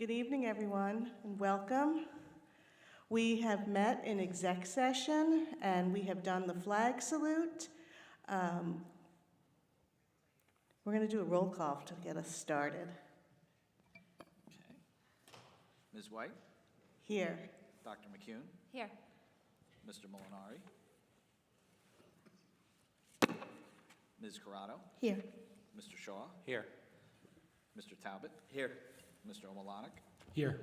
Good evening, everyone, and welcome. We have met in exec session, and we have done the flag salute. We're going to do a roll call to get us started. Okay. Ms. White? Here. Dr. McCune? Here. Mr. Molinari? Ms. Corrado? Here. Mr. Shaw? Here. Mr. Talbot? Here. Mr. Omelanik? Here.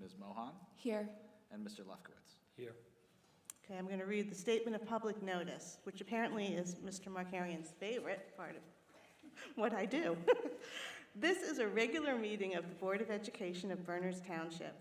Ms. Mohan? Here. And Mr. Lefkowitz? Here. Okay, I'm going to read the statement of public notice, which apparently is Mr. Markarian's favorite part of what I do. This is a regular meeting of the Board of Education of Berners Township.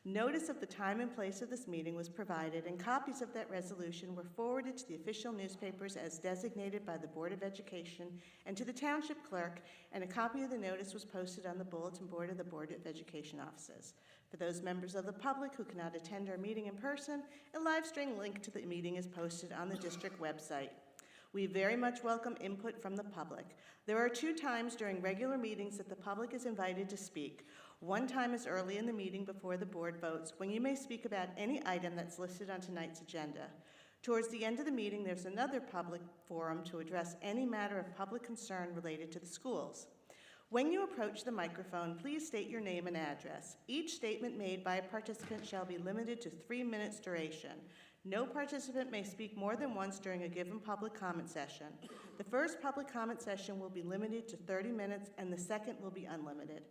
Notice of the time and place of this meeting was provided, and copies of that resolution were forwarded to the official newspapers as designated by the Board of Education and to the Township Clerk, and a copy of the notice was posted on the bulletin board of the Board of Education offices. For those members of the public who cannot attend our meeting in person, a live stream link to the meeting is posted on the district website. We very much welcome input from the public. There are 2 times during regular meetings that the public is invited to speak. One time is early in the meeting before the board votes, when you may speak about any item that's listed on tonight's agenda. Towards the end of the meeting, there's another public forum to address any matter of public concern related to the schools. When you approach the microphone, please state your name and address. Each statement made by a participant shall be limited to 3 minutes duration. No participant may speak more than once during a given public comment session. The first public comment session will be limited to 30 minutes, and the second will be unlimited.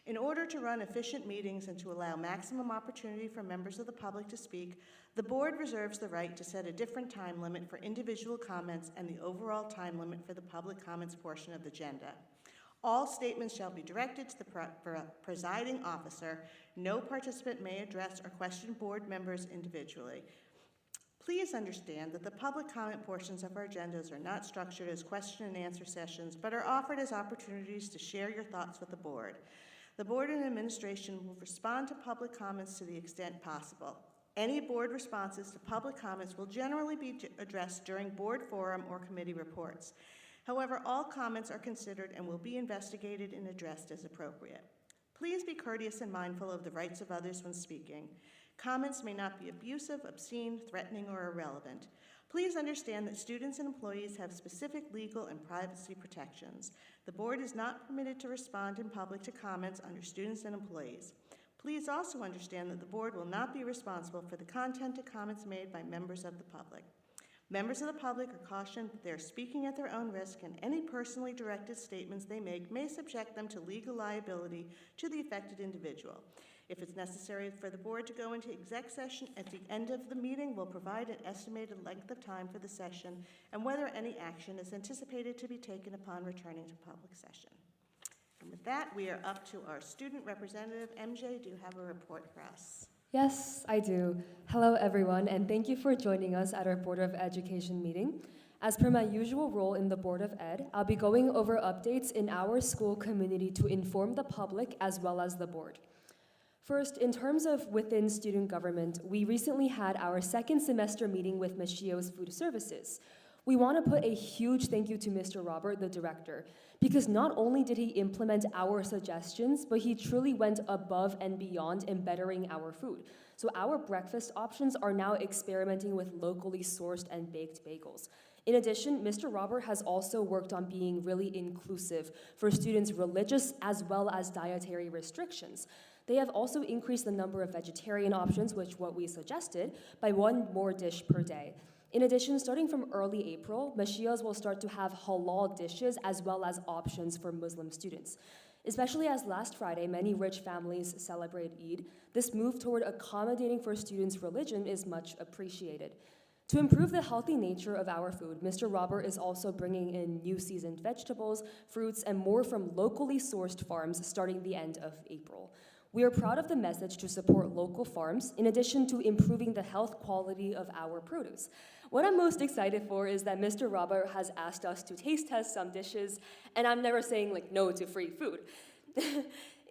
In order to run efficient meetings and to allow maximum opportunity for members of the public to speak, the board reserves the right to set a different time limit for individual comments and the overall time limit for the public comments portion of the agenda. All statements shall be directed to the presiding officer. No participant may address or question board members individually. Please understand that the public comment portions of our agendas are not structured as question and answer sessions, but are offered as opportunities to share your thoughts with the board. The board and administration will respond to public comments to the extent possible. Any board responses to public comments will generally be addressed during board forum or committee reports. However, all comments are considered and will be investigated and addressed as appropriate. Please be courteous and mindful of the rights of others when speaking. Comments may not be abusive, obscene, threatening, or irrelevant. Please understand that students and employees have specific legal and privacy protections. The board is not permitted to respond in public to comments under students and employees. Please also understand that the board will not be responsible for the content of comments made by members of the public. Members of the public are cautioned that they are speaking at their own risk, and any personally directed statements they make may subject them to legal liability to the affected individual. If it's necessary for the board to go into exec session at the end of the meeting, we'll provide an estimated length of time for the session and whether any action is anticipated to be taken upon returning to public session. And with that, we are up to our student representative. MJ, do you have a report for us? Yes, I do. Hello, everyone, and thank you for joining us at our Board of Education meeting. As per my usual role in the Board of Ed, I'll be going over updates in our school community to inform the public as well as the board. First, in terms of within student government, we recently had our 2nd semester meeting with Mashio's Food Services. We want to put a huge thank you to Mr. Robert, the director, because not only did he implement our suggestions, but he truly went above and beyond in bettering our food. So our breakfast options are now experimenting with locally sourced and baked bagels. In addition, Mr. Robert has also worked on being really inclusive for students' religious as well as dietary restrictions. They have also increased the number of vegetarian options, which what we suggested, by 1 more dish per day. In addition, starting from early April, Mashias will start to have halal dishes as well as options for Muslim students. Especially as last Friday, many rich families celebrate Eid, this move toward accommodating for students' religion is much appreciated. To improve the healthy nature of our food, Mr. Robert is also bringing in new seasoned vegetables, fruits, and more from locally sourced farms starting the end of April. We are proud of the message to support local farms, in addition to improving the health quality of our produce. What I'm most excited for is that Mr. Robert has asked us to taste test some dishes, and I'm never saying no to free food.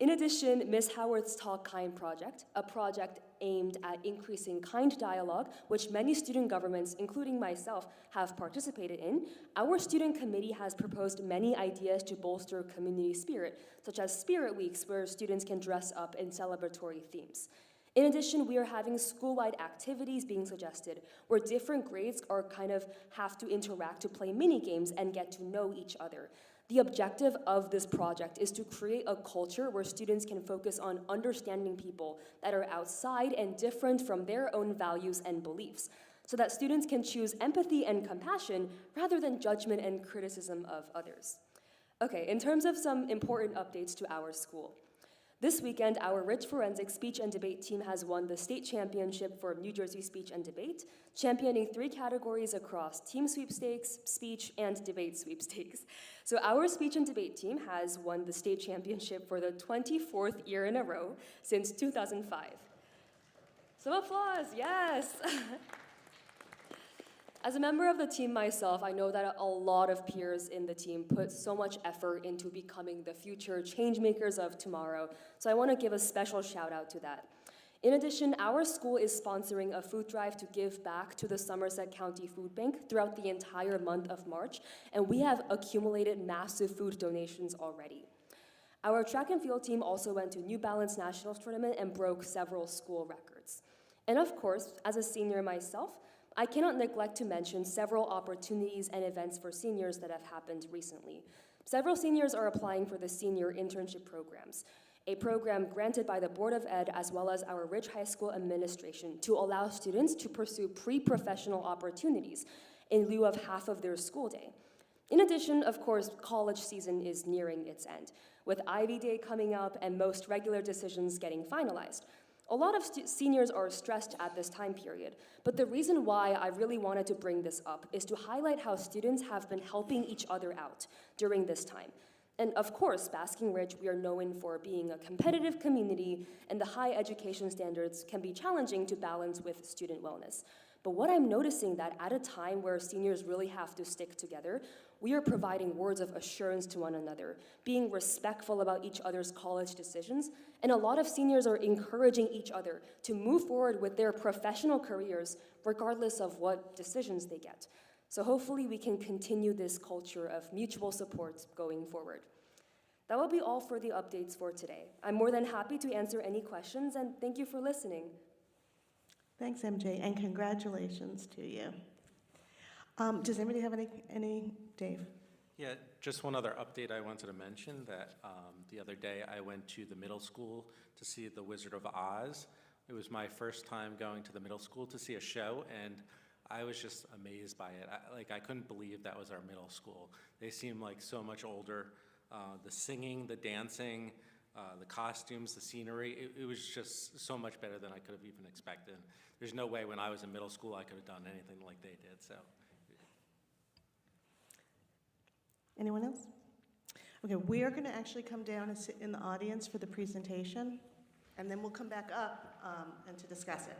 In addition, Ms. Howard's Talk Kind project, a project aimed at increasing kind dialogue, which many student governments, including myself, have participated in, our student committee has proposed many ideas to bolster community spirit, such as spirit weeks where students can dress up in celebratory themes. In addition, we are having school-wide activities being suggested, where different grades have to interact to play mini games and get to know each other. The objective of this project is to create a culture where students can focus on understanding people that are outside and different from their own values and beliefs, so that students can choose empathy and compassion rather than judgment and criticism of others. Okay, in terms of some important updates to our school. This weekend, our Rich Forensic Speech and Debate team has won the state championship for New Jersey Speech and Debate, championing 3 categories across team sweepstakes, speech, and debate sweepstakes. So our speech and debate team has won the state championship for the 24th year in a row since 2005. Some applause, yes! As a member of the team myself, I know that a lot of peers in the team put so much effort into becoming the future change makers of tomorrow, so I want to give a special shout out to that. In addition, our school is sponsoring a food drive to give back to the Somerset County Food Bank throughout the entire month of March, and we have accumulated massive food donations already. Our track and field team also went to New Balance Nationals tournament and broke several school records. And of course, as a senior myself, I cannot neglect to mention several opportunities and events for seniors that have happened recently. Several seniors are applying for the senior internship programs, a program granted by the Board of Ed as well as our Ridge High School administration to allow students to pursue pre-professional opportunities in lieu of half of their school day. In addition, of course, college season is nearing its end, with Ivy Day coming up and most regular decisions getting finalized. A lot of seniors are stressed at this time period, but the reason why I really wanted to bring this up is to highlight how students have been helping each other out during this time. And of course, Basking Ridge, we are known for being a competitive community, and the high education standards can be challenging to balance with student wellness. But what I'm noticing that at a time where seniors really have to stick together, we are providing words of assurance to one another, being respectful about each other's college decisions, and a lot of seniors are encouraging each other to move forward with their professional careers regardless of what decisions they get. So hopefully we can continue this culture of mutual support going forward. That will be all for the updates for today. I'm more than happy to answer any questions, and thank you for listening. Thanks, MJ, and congratulations to you. Does anybody have any, Dave? Yeah, just one other update I wanted to mention, that the other day I went to the middle school to see The Wizard of Oz. It was my first time going to the middle school to see a show, and I was just amazed by it. I couldn't believe that was our middle school. They seemed like so much older. The singing, the dancing, the costumes, the scenery, it was just so much better than I could have even expected. There's no way when I was in middle school I could have done anything like they did, so. Anyone else? Okay, we are going to actually come down and sit in the audience for the presentation, and then we'll come back up and to discuss it.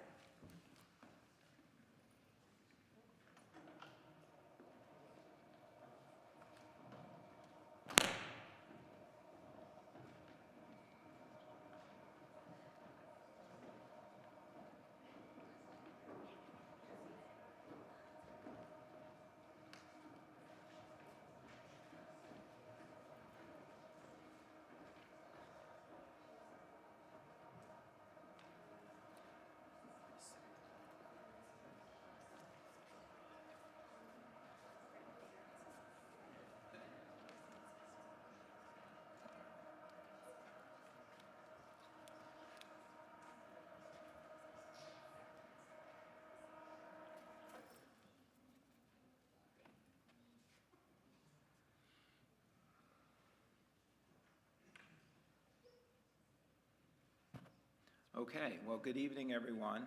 Okay, well, good evening, everyone.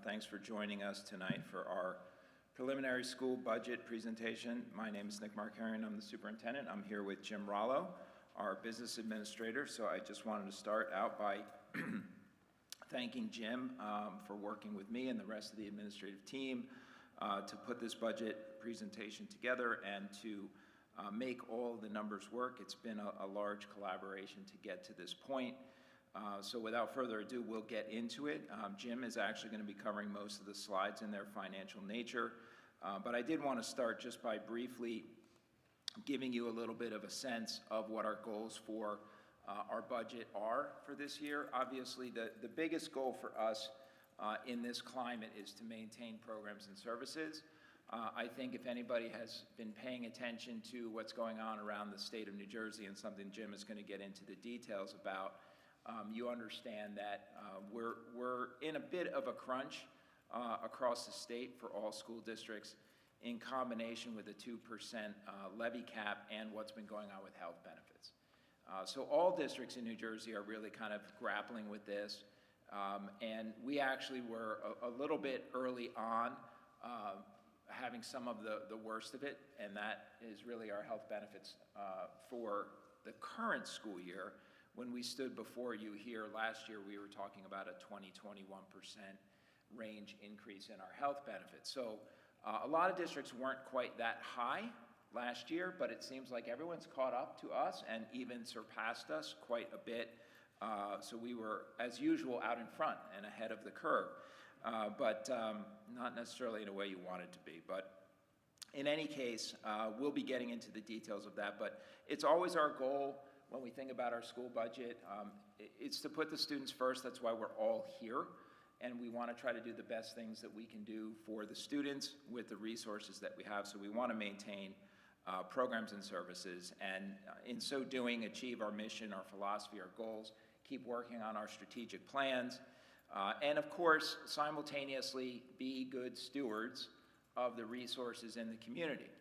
Thanks for joining us tonight for our preliminary school budget presentation. My name is Nick Markarian. I'm the superintendent. I'm here with Jim Rollo, our business administrator. So I just wanted to start out by thanking Jim for working with me and the rest of the administrative team to put this budget presentation together and to make all the numbers work. It's been a large collaboration to get to this point. So without further ado, we'll get into it. Jim is actually going to be covering most of the slides in their financial nature. But I did want to start just by briefly giving you a little bit of a sense of what our goals for our budget are for this year. Obviously, the biggest goal for us in this climate is to maintain programs and services. I think if anybody has been paying attention to what's going on around the state of New Jersey, and something Jim is going to get into the details about, you understand that we're in a bit of a crunch across the state for all school districts, in combination with a 2% levy cap and what's been going on with health benefits. So all districts in New Jersey are really kind of grappling with this, and we actually were a little bit early on having some of the worst of it, and that is really our health benefits for the current school year. When we stood before you here last year, we were talking about a 20-21% range increase in our health benefits. So a lot of districts weren't quite that high last year, but it seems like everyone's caught up to us and even surpassed us quite a bit. So we were, as usual, out in front and ahead of the curve, but not necessarily in a way you want it to be. But in any case, we'll be getting into the details of that, but it's always our goal when we think about our school budget. It's to put the students first. That's why we're all here, and we want to try to do the best things that we can do for the students with the resources that we have. So we want to maintain programs and services, and in so doing, achieve our mission, our philosophy, our goals, keep working on our strategic plans, and of course, simultaneously be good stewards of the resources in the community.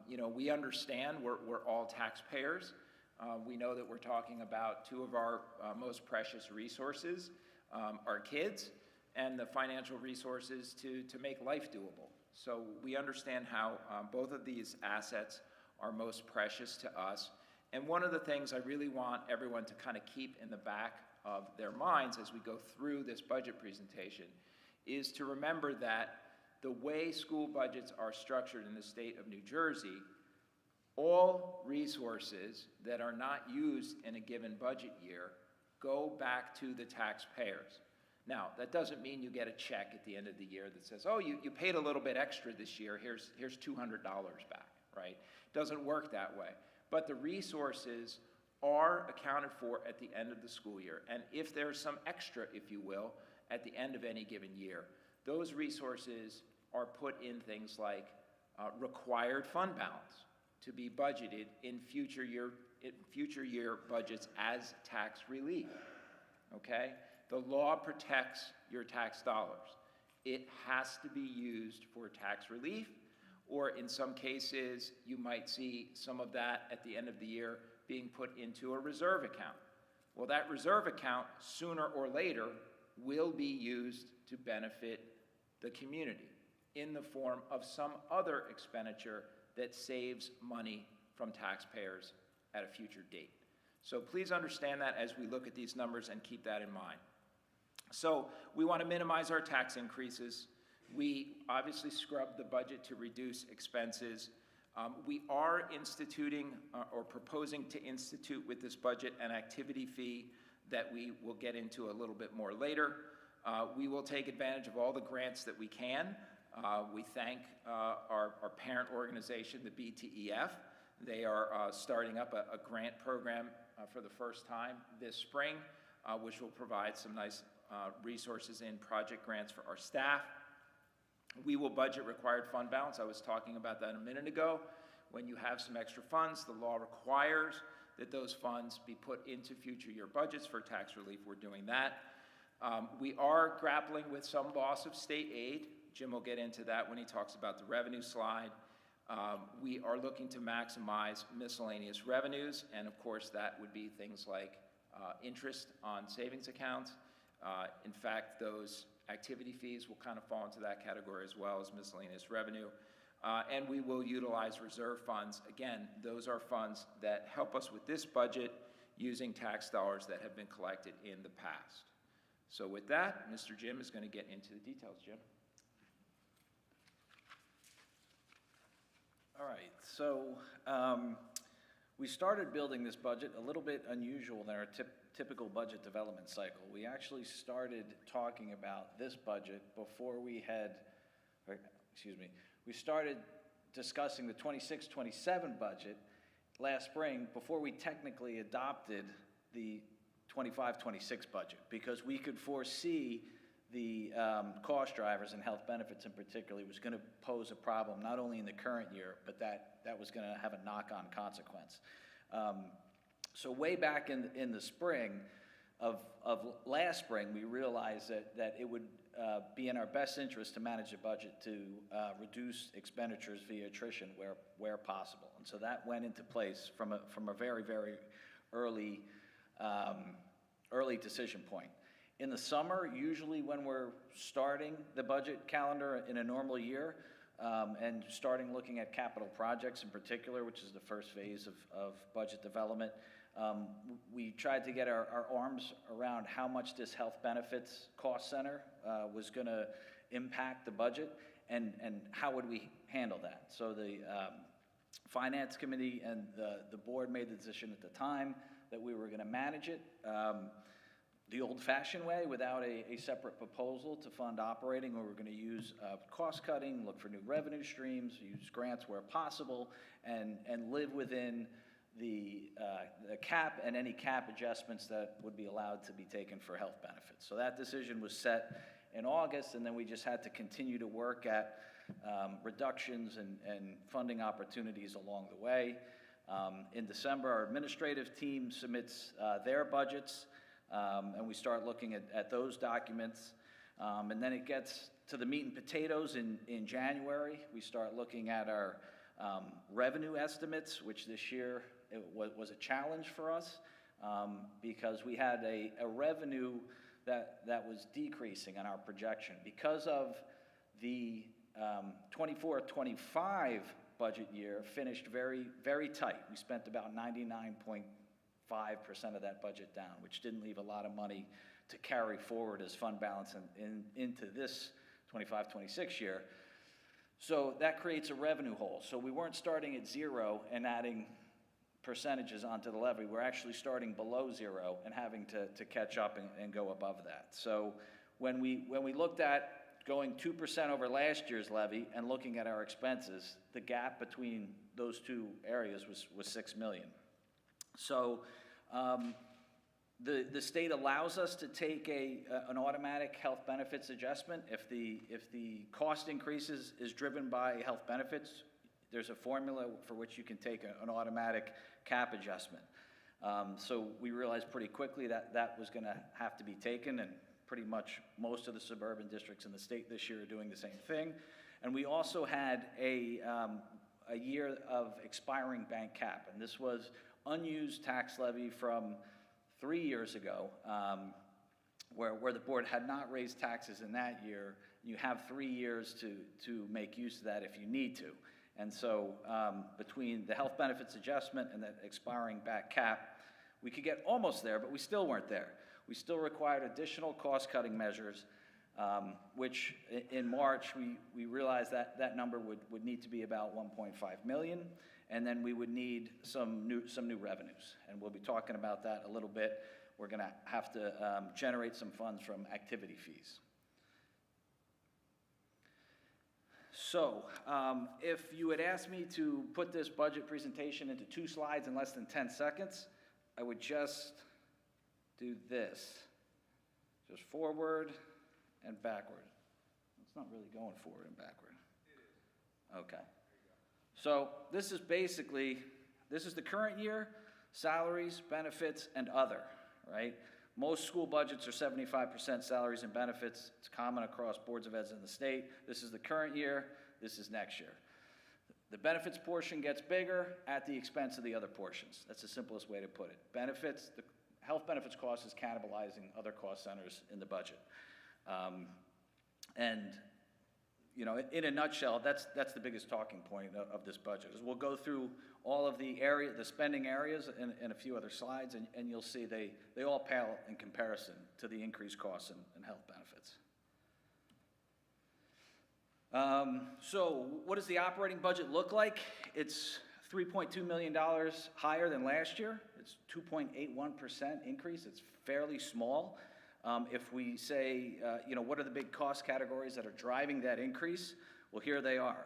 You know, we understand we're all taxpayers. We know that we're talking about two of our most precious resources, our kids, and the financial resources to make life doable. So we understand how both of these assets are most precious to us. And one of the things I really want everyone to kind of keep in the back of their minds as we go through this budget presentation is to remember that the way school budgets are structured in the state of New Jersey, all resources that are not used in a given budget year go back to the taxpayers. Now, that doesn't mean you get a check at the end of the year that says, oh, you paid a little bit extra this year, here's $200 back, right? It doesn't work that way. But the resources are accounted for at the end of the school year. And if there's some extra, if you will, at the end of any given year, those resources are put in things like required fund balance to be budgeted in future year budgets as tax relief, okay? The law protects your tax dollars. It has to be used for tax relief, or in some cases, you might see some of that at the end of the year being put into a reserve account. Well, that reserve account, sooner or later, will be used to benefit the community in the form of some other expenditure that saves money from taxpayers at a future date. So please understand that as we look at these numbers and keep that in mind. So we want to minimize our tax increases. We obviously scrubbed the budget to reduce expenses. We are instituting or proposing to institute with this budget an activity fee that we will get into a little bit more later. We will take advantage of all the grants that we can. We thank our parent organization, the BTEF. They are starting up a grant program for the first time this spring, which will provide some nice resources in project grants for our staff. We will budget required fund balance. I was talking about that a minute ago. When you have some extra funds, the law requires that those funds be put into future year budgets for tax relief. We're doing that. We are grappling with some loss of state aid. Jim will get into that when he talks about the revenue slide. We are looking to maximize miscellaneous revenues, and of course that would be things like interest on savings accounts. In fact, those activity fees will kind of fall into that category as well as miscellaneous revenue. And we will utilize reserve funds. Again, those are funds that help us with this budget using tax dollars that have been collected in the past. So with that, Mr. Jim is going to get into the details. Jim? All right. right, so we started building this budget a little bit unusual than our typical budget development cycle. We actually started talking about this budget before we had, we started discussing the 26-27 budget last spring before we technically adopted the 25-26 budget, because we could foresee the cost drivers and health benefits in particular was going to pose a problem not only in the current year, but that was going to have a knock-on consequence. So way back in the spring of last spring, we realized that it would be in our best interest to manage the budget to reduce expenditures via attrition where possible. And so that went into place from a very, very early decision point. In the summer, usually when we're starting the budget calendar in a normal year, and starting looking at capital projects in particular, which is the first phase of budget development, we tried to get our arms around how much this health benefits cost center was going to impact the budget, and how would we handle that. So the Finance Committee and the board made the decision at the time that we were going to manage it the old-fashioned way, without a separate proposal to fund operating, or we're going to use cost-cutting, look for new revenue streams, use grants where possible, and live within the cap and any cap adjustments that would be allowed to be taken for health benefits. So that decision was set in August, and then we just had to continue to work at reductions and funding opportunities along the way. In December, our administrative team submits their budgets, and we start looking at those documents. And then it gets to the meat and potatoes in January. We start looking at our revenue estimates, which this year was a challenge for us, because we had a revenue that was decreasing in our projection. Because of the 24-25 budget year finished very, very tight. We spent about 99.5% of that budget down, which didn't leave a lot of money to carry forward as fund balance into this 25-26 year. So that creates a revenue hole. So we weren't starting at zero and adding percentages onto the levy. We're actually starting below zero and having to catch up and go above that. So when we looked at going 2% over last year's levy and looking at our expenses, the gap between those two areas was $6 million. So the state allows us to take an automatic health benefits adjustment. If the cost increases is driven by health benefits, there's a formula for which you can take an automatic cap adjustment. So we realized pretty quickly that was going to have to be taken, and pretty much most of the suburban districts in the state this year are doing the same thing. And we also had a year of expiring bank cap, and this was unused tax levy from 3 years ago, where the board had not raised taxes in that year. You have 3 years to make use of that if you need to. And so between the health benefits adjustment and that expiring back cap, we could get almost there, but we still weren't there. We still required additional cost-cutting measures, which in March we realized that number would need to be about $1.5 million, and then we would need some new revenues. And we'll be talking about that a little bit. We're going to have to generate some funds from activity fees. So if you had asked me to put this budget presentation into 2 slides in less than 10 seconds, I would just do this. Just forward and backward. It's not really going forward and backward. It is. Okay. So this is the current year, salaries, benefits, and other, right? Most school budgets are 75% salaries and benefits. It's common across boards of eds in the state. This is the current year. This is next year. The benefits portion gets bigger at the expense of the other portions. That's the simplest way to put it. Benefits, the health benefits cost is cannibalizing other cost centers in the budget. And you know, in a nutshell, that's the biggest talking point of this budget. Is we'll go through all of the spending areas in a few other slides, and you'll see they all pale in comparison to the increased costs in health benefits. So what does the operating budget look like? It's $3.2 million higher than last year. It's 2.81% increase. It's fairly small. If we say, what are the big cost categories that are driving that increase? Well, here they are.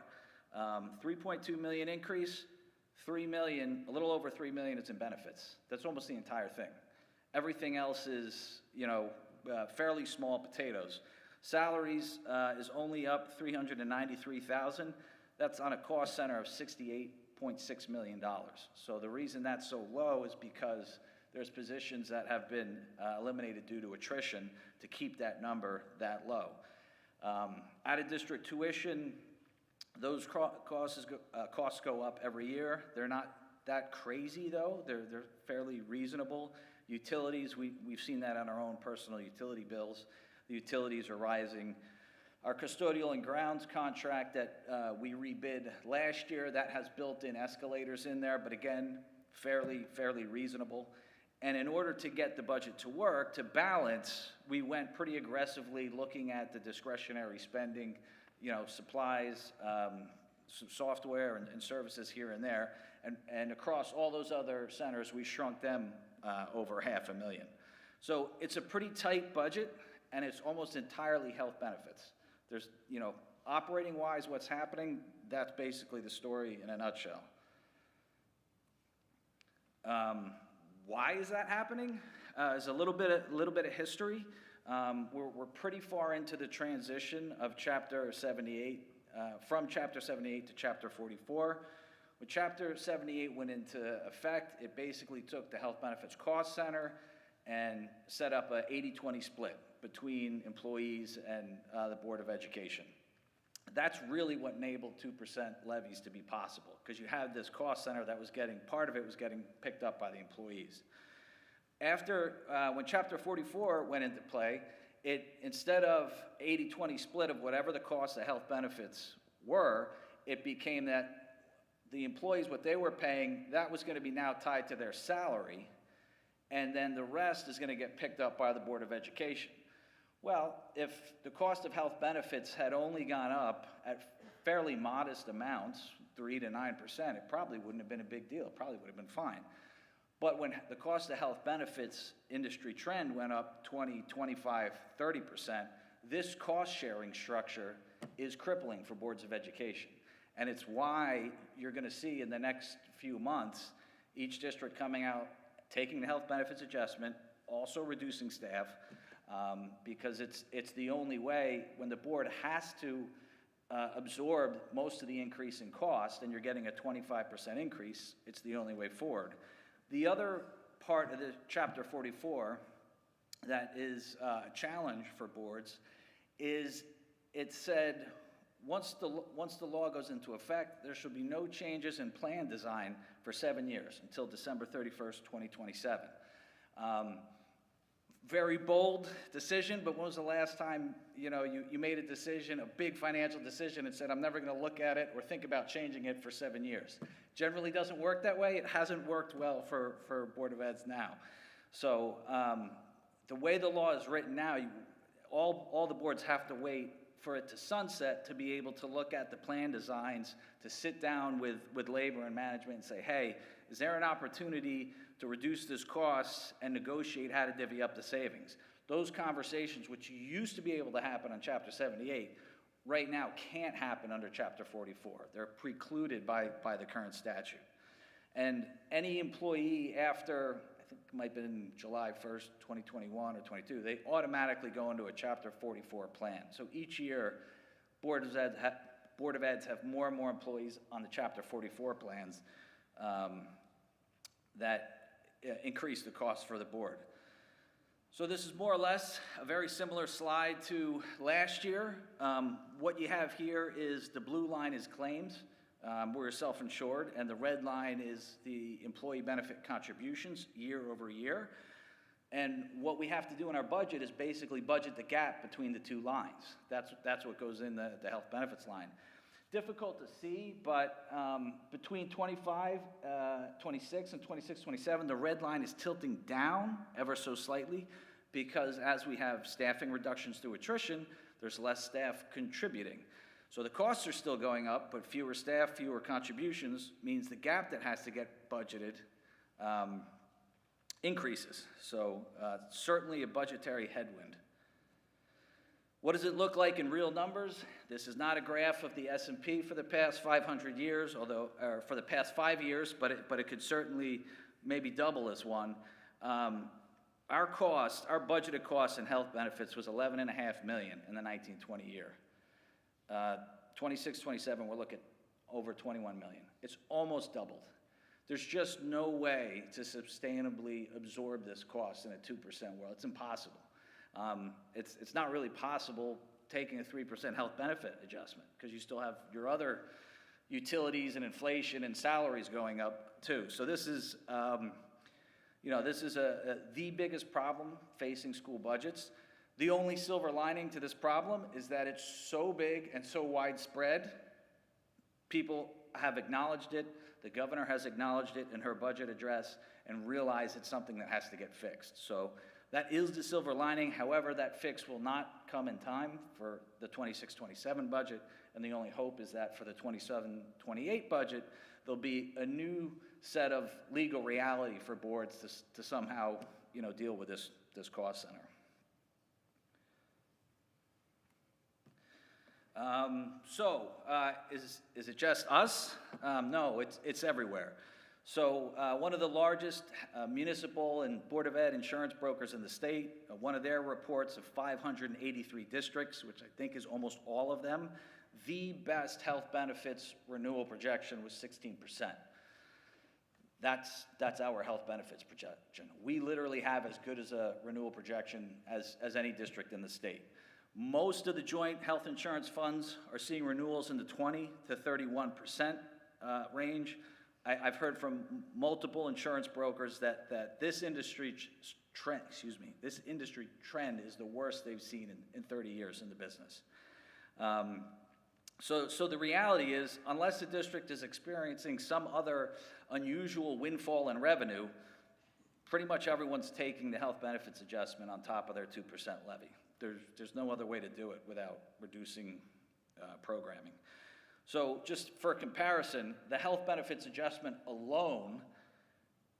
3.2 million increase, 3 million, a little over 3 million is in benefits. That's almost the entire thing. Everything else is, fairly small potatoes. Salaries is only up $393,000. That's on a cost center of $68.6 million. So the reason that's so low is because there's positions that have been eliminated due to attrition to keep that number that low. Out-of-district tuition, those costs go up every year. They're not that crazy, though. They're fairly reasonable. Utilities, we've seen that on our own personal utility bills. The utilities are rising. Our custodial and grounds contract that we rebid last year, that has built-in escalators in there, but again, fairly reasonable. And in order to get the budget to work, to balance, we went pretty aggressively looking at the discretionary spending, supplies, some software and services here and there. And across all those other centers, we shrunk them over $500,000. So it's a pretty tight budget, and it's almost entirely health benefits. There's, operating-wise, what's happening, that's basically the story in a nutshell. Why is that happening? Is a little bit of history. We're pretty far into the transition of Chapter 78, from Chapter 78 to Chapter 44. When Chapter 78 went into effect, it basically took the Health Benefits Cost Center and set up a 80-20 split between employees and the Board of Education. That's really what enabled 2% levies to be possible, because you had this cost center that was part of it was getting picked up by the employees. After, when Chapter 44 went into play, instead of 80-20 split of whatever the cost of health benefits were, it became that the employees, what they were paying, that was going to be now tied to their salary, and then the rest is going to get picked up by the Board of Education. Well, if the cost of health benefits had only gone up at fairly modest amounts, 3 to 9%, it probably wouldn't have been a big deal. It probably would have been fine. But when the cost of health benefits industry trend went up 20, 25, 30%, this cost-sharing structure is crippling for boards of education. And it's why you're going to see in the next few months each district coming out, taking the health benefits adjustment, also reducing staff, because it's the only way when the board has to absorb most of the increase in cost, and you're getting a 25% increase, it's the only way forward. The other part of the Chapter 44 that is a challenge for boards is it said once the law goes into effect, there should be no changes in plan design for 7 years until December 31st, 2027. Very bold decision, but when was the last time you made a decision, a big financial decision, and said, I'm never going to look at it or think about changing it for 7 years? Generally doesn't work that way. It hasn't worked well for Board of Eds now. So the way the law is written now, all the boards have to wait for it to sunset to be able to look at the plan designs, to sit down with labor and management and say, hey, is there an opportunity to reduce this cost and negotiate how to divvy up the savings? Those conversations, which used to be able to happen on Chapter 78, right now can't happen under Chapter 44. They're precluded by the current statute. And any employee after, I think it might have been July 1st, 2021 or 22, they automatically go into a Chapter 44 plan. So each year, Board of Eds have more and more employees on the Chapter 44 plans that increase the cost for the board. So this is more or less a very similar slide to last year. What you have here is the blue line is claims. We're self-insured, and the red line is the employee benefit contributions year over year. And what we have to do in our budget is basically budget the gap between the two lines. That's what goes in the health benefits line. Difficult to see, but between 26 and 27, the red line is tilting down ever so slightly, because as we have staffing reductions through attrition, there's less staff contributing. So the costs are still going up, but fewer staff, fewer contributions means the gap that has to get budgeted increases. So certainly a budgetary headwind. What does it look like in real numbers? This is not a graph of the S&P for the past 500 years, although, or for the past 5 years, but it could certainly maybe double as one. Our budgeted cost in health benefits was $11.5 million in the 1920 year. 26, 27, we're looking at over $21 million. It's almost doubled. There's just no way to sustainably absorb this cost in a 2% world. It's impossible. It's not really possible taking a 3% health benefit adjustment because you still have your other utilities and inflation and salaries going up too. So this is, this is the biggest problem facing school budgets. The only silver lining to this problem is that it's so big and so widespread. People have acknowledged it. The governor has acknowledged it in her budget address and realized it's something that has to get fixed. So that is the silver lining. However, that fix will not come in time for the 26-27 budget, and the only hope is that for the 27-28 budget, there'll be a new set of legal reality for boards to somehow, deal with this cost center. Is it just us? No, it's everywhere. So one of the largest municipal and Board of Ed insurance brokers in the state, one of their reports of 583 districts, which I think is almost all of them, the best health benefits renewal projection was 16%. That's our health benefits projection. We literally have as good as a renewal projection as any district in the state. Most of the joint health insurance funds are seeing renewals in the 20 to 31% range. I've heard from multiple insurance brokers that this industry trend is the worst they've seen in 30 years in the business. So the reality is, unless the district is experiencing some other unusual windfall in revenue, pretty much everyone's taking the health benefits adjustment on top of their 2% levy. There's no other way to do it without reducing programming. So just for comparison, the health benefits adjustment alone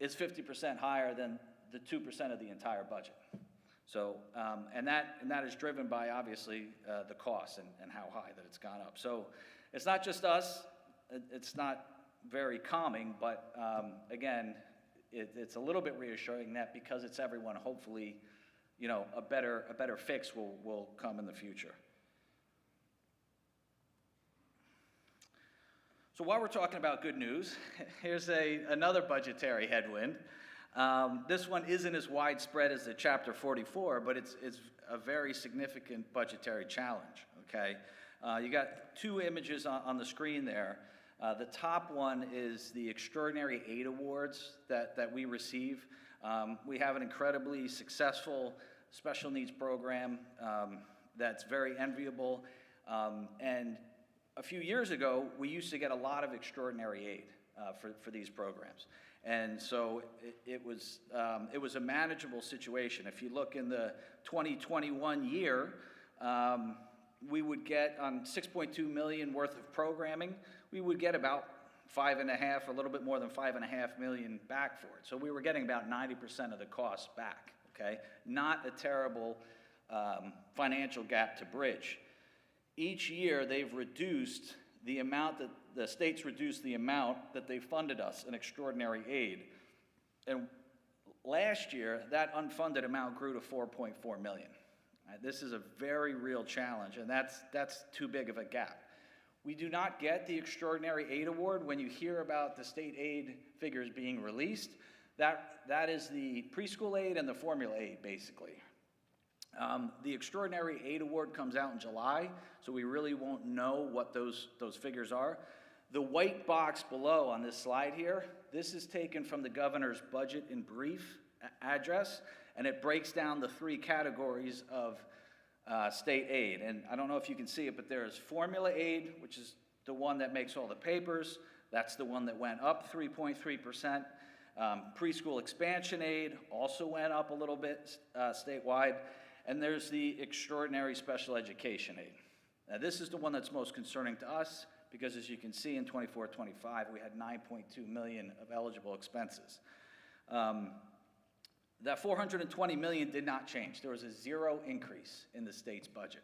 is 50% higher than the 2% of the entire budget. So, and that is driven by, obviously, the cost and how high that it's gone up. So it's not just us. It's not very calming, but again, it's a little bit reassuring that because it's everyone, hopefully, a better fix will come in the future. So while we're talking about good news, here's another budgetary headwind. This one isn't as widespread as the Chapter 44, but it's a very significant budgetary challenge, okay? You got two images on the screen there. The top one is the extraordinary aid awards that we receive. We have an incredibly successful special needs program that's very enviable. And a few years ago, we used to get a lot of extraordinary aid for these programs. And so it was a manageable situation. If you look in the 2021 year, we would get on $6.2 million worth of programming, we would get about 5.5, a little bit more than 5.5 million back for it. So we were getting about 90% of the cost back, okay? Not a terrible financial gap to bridge. Each year they've reduced the amount that the states reduced the amount that they funded us in extraordinary aid. And last year, that unfunded amount grew to $4.4 million. This is a very real challenge, and that's too big of a gap. We do not get the extraordinary aid award when you hear about the state aid figures being released. That is the preschool aid and the formula aid, basically. The extraordinary aid award comes out in July, so we really won't know what those figures are. The white box below on this slide here, this is taken from the governor's budget in brief address, and it breaks down the three categories of state aid. And I don't know if you can see it, but there's formula aid, which is the one that makes all the papers. That's the one that went up 3.3%. Preschool expansion aid also went up a little bit statewide. And there's the extraordinary special education aid. Now, this is the one that's most concerning to us, because as you can see in 24-25, we had 9.2 million of eligible expenses. That 420 million did not change. There was a 0 increase in the state's budget.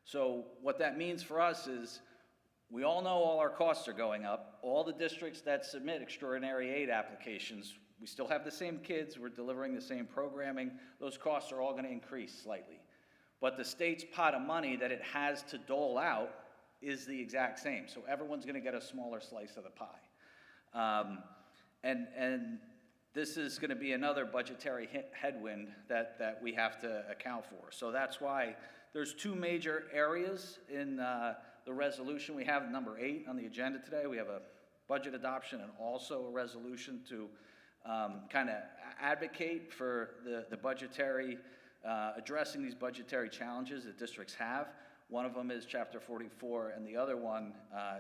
So what that means for us is, we all know all our costs are going up. All the districts that submit extraordinary aid applications, we still have the same kids, we're delivering the same programming, those costs are all gonna increase slightly. But the state's pot of money that it has to dole out is the exact same. So everyone's gonna get a smaller slice of the pie. And this is gonna be another budgetary headwind that we have to account for. So that's why there's 2 major areas in the resolution. We have number 8 on the agenda today. We have a budget adoption and also a resolution to kind of advocate for the budgetary, addressing these budgetary challenges that districts have. One of them is Chapter 44, and the other one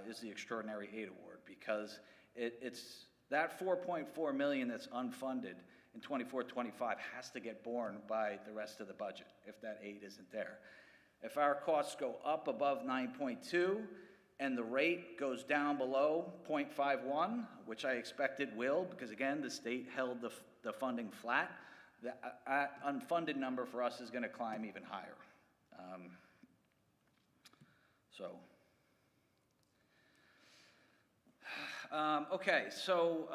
is the Extraordinary Aid Award, because it's that 4.4 million that's unfunded in 24-25 has to get borne by the rest of the budget if that aid isn't there. If our costs go up above 9.2 and the rate goes down below 0.51, which I expect it will, because again, the state held the funding flat, the unfunded number for us is gonna climb even higher. Okay, so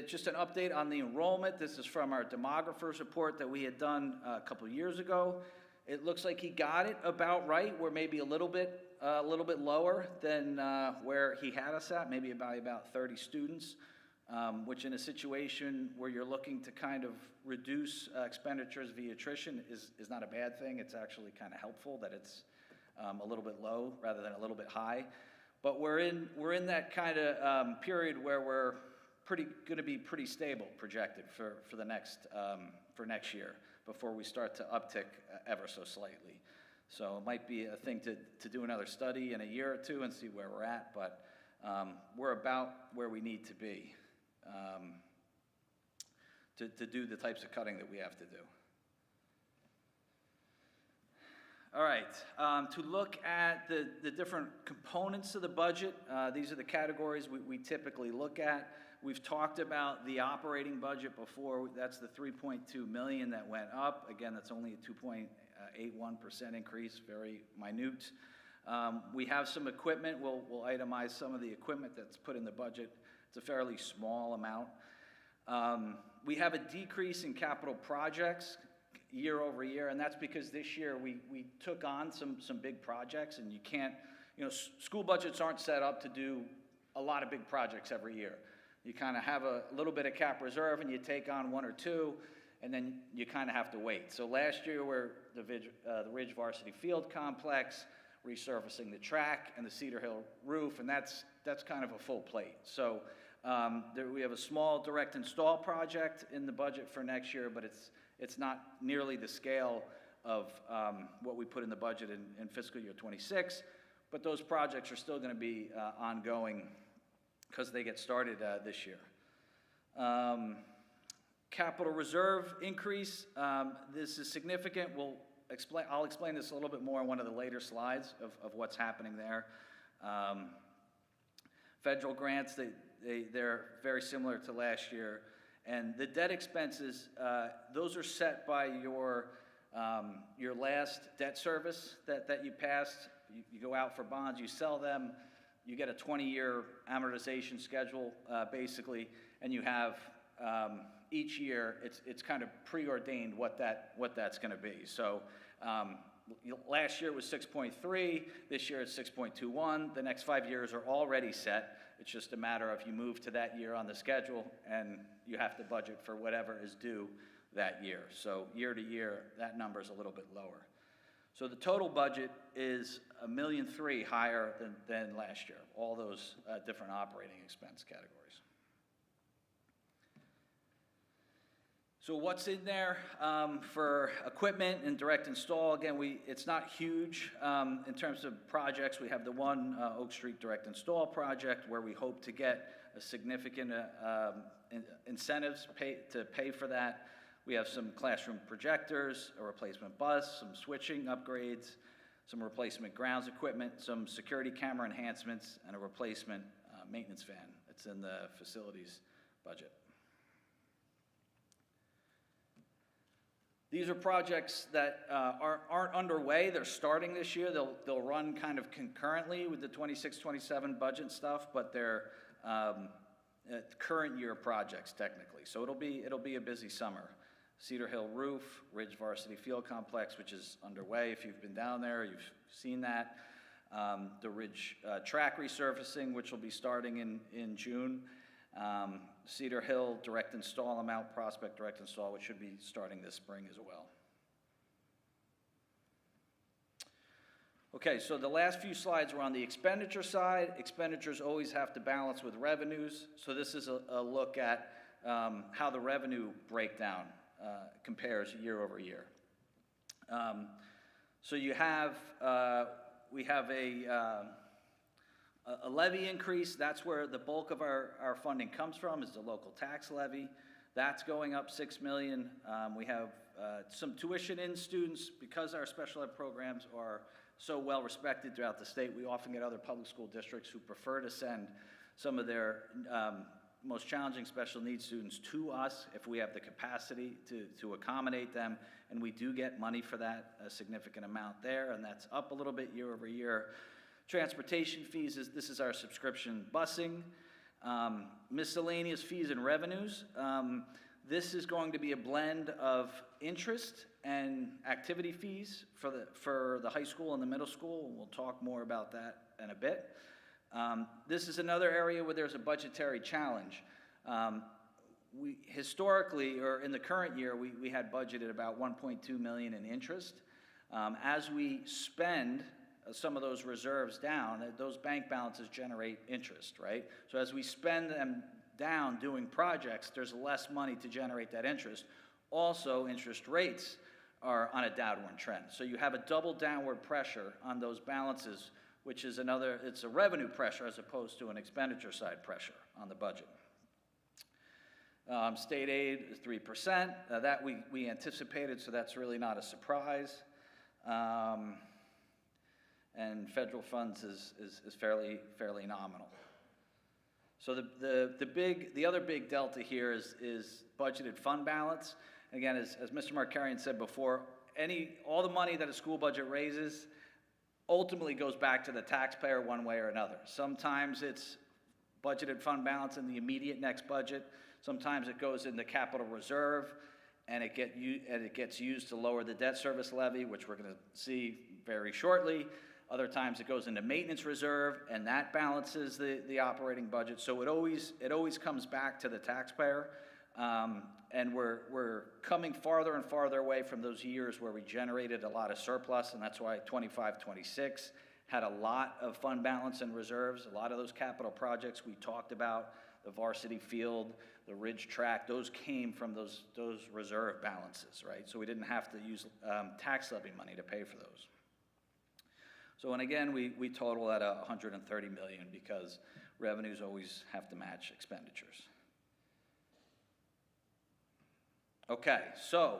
just an update on the enrollment. This is from our demographers report that we had done a couple years ago. It looks like he got it about right. We're maybe a little bit lower than where he had us at, maybe by about 30 students, which in a situation where you're looking to kind of reduce expenditures via attrition is not a bad thing. It's actually kind of helpful that it's a little bit low rather than a little bit high. But we're in that kind of period where we're going to be pretty stable projected for the next for next year before we start to uptick ever so slightly. So it might be a thing to do another study in a year or 2 and see where we're at, but we're about where we need to be to do the types of cutting that we have to do. All right, to look at the different components of the budget, these are the categories we typically look at. We've talked about the operating budget before. That's the 3.2 million that went up. Again, that's only a 2.81% increase, very minute. We have some equipment. We'll itemize some of the equipment that's put in the budget. It's a fairly small amount. We have a decrease in capital projects year over year, and that's because this year we took on some big projects, and you can't, school budgets aren't set up to do a lot of big projects every year. You kind of have a little bit of cap reserve and you take on 1 or 2, and then you kind of have to wait. So last year we're the Ridge Varsity Field Complex, resurfacing the track and the Cedar Hill roof, and that's kind of a full plate. So we have a small direct install project in the budget for next year, but it's not nearly the scale of what we put in the budget in fiscal year 26, but those projects are still going to be ongoing because they get started this year. Capital reserve increase, this is significant. I'll explain this a little bit more in one of the later slides of what's happening there. Federal grants, they're very similar to last year. And the debt expenses, those are set by your last debt service that you passed. You go out for bonds, you sell them, you get a 20-year amortization schedule, basically, and you have each year, it's kind of preordained what that's going to be. So last year was 6.3, this year it's 6.21. The next 5 years are already set. It's just a matter of you move to that year on the schedule, and you have to budget for whatever is due that year. So year to year, that number is a little bit lower. So the total budget is $1.3 million higher than last year, all those different operating expense categories. So what's in there for equipment and direct install? Again, it's not huge in terms of projects. We have the one Oak Street direct install project where we hope to get a significant incentives to pay for that. We have some classroom projectors, a replacement bus, some switching upgrades, some replacement grounds equipment, some security camera enhancements, and a replacement maintenance van. It's in the facilities budget. These are projects that aren't underway. They're starting this year. They'll run kind of concurrently with the 26-27 budget stuff, but they're current year projects technically. So it'll be a busy summer. Cedar Hill Roof, Ridge Varsity Field Complex, which is underway. If you've been down there, you've seen that. The Ridge track resurfacing, which will be starting in June. Cedar Hill direct install, and Mount Prospect direct install, which should be starting this spring as well. Okay, so the last few slides were on the expenditure side. Expenditures always have to balance with revenues. So this is a look at how the revenue breakdown compares year over year. So you have, we have a levy increase. That's where the bulk of our funding comes from, is the local tax levy. That's going up $6 million. We have some tuition-in students. Because our special ed programs are so well respected throughout the state, we often get other public school districts who prefer to send some of their most challenging special needs students to us if we have the capacity to accommodate them, and we do get money for that, a significant amount there, and that's up a little bit year over year. Transportation fees, this is our subscription busing. Miscellaneous fees and revenues. This is going to be a blend of interest and activity fees for the high school and the middle school, and we'll talk more about that in a bit. This is another area where there's a budgetary challenge. We historically, or in the current year, we had budgeted about $1.2 million in interest. As we spend some of those reserves down, those bank balances generate interest, right? So as we spend them down doing projects, there's less money to generate that interest. Also, interest rates are on a downward trend. So you have a double downward pressure on those balances, which is it's a revenue pressure as opposed to an expenditure side pressure on the budget. State aid is 3%. That we anticipated, so that's really not a surprise. And federal funds is fairly nominal. So the other big delta here is budgeted fund balance. Again, as Mr. Markarian said before, all the money that a school budget raises ultimately goes back to the taxpayer one way or another. Sometimes it's budgeted fund balance in the immediate next budget. Sometimes it goes in the capital reserve, and it gets used to lower the debt service levy, which we're going to see very shortly. Other times it goes into maintenance reserve, and that balances the operating budget. So it always comes back to the taxpayer, and we're coming farther and farther away from those years where we generated a lot of surplus, and that's why 25-26 had a lot of fund balance and reserves. A lot of those capital projects we talked about, the varsity field, the Ridge track, those came from those reserve balances, right? So we didn't have to use tax levy money to pay for those. So, and again, we total at $130 million because revenues always have to match expenditures. Okay, so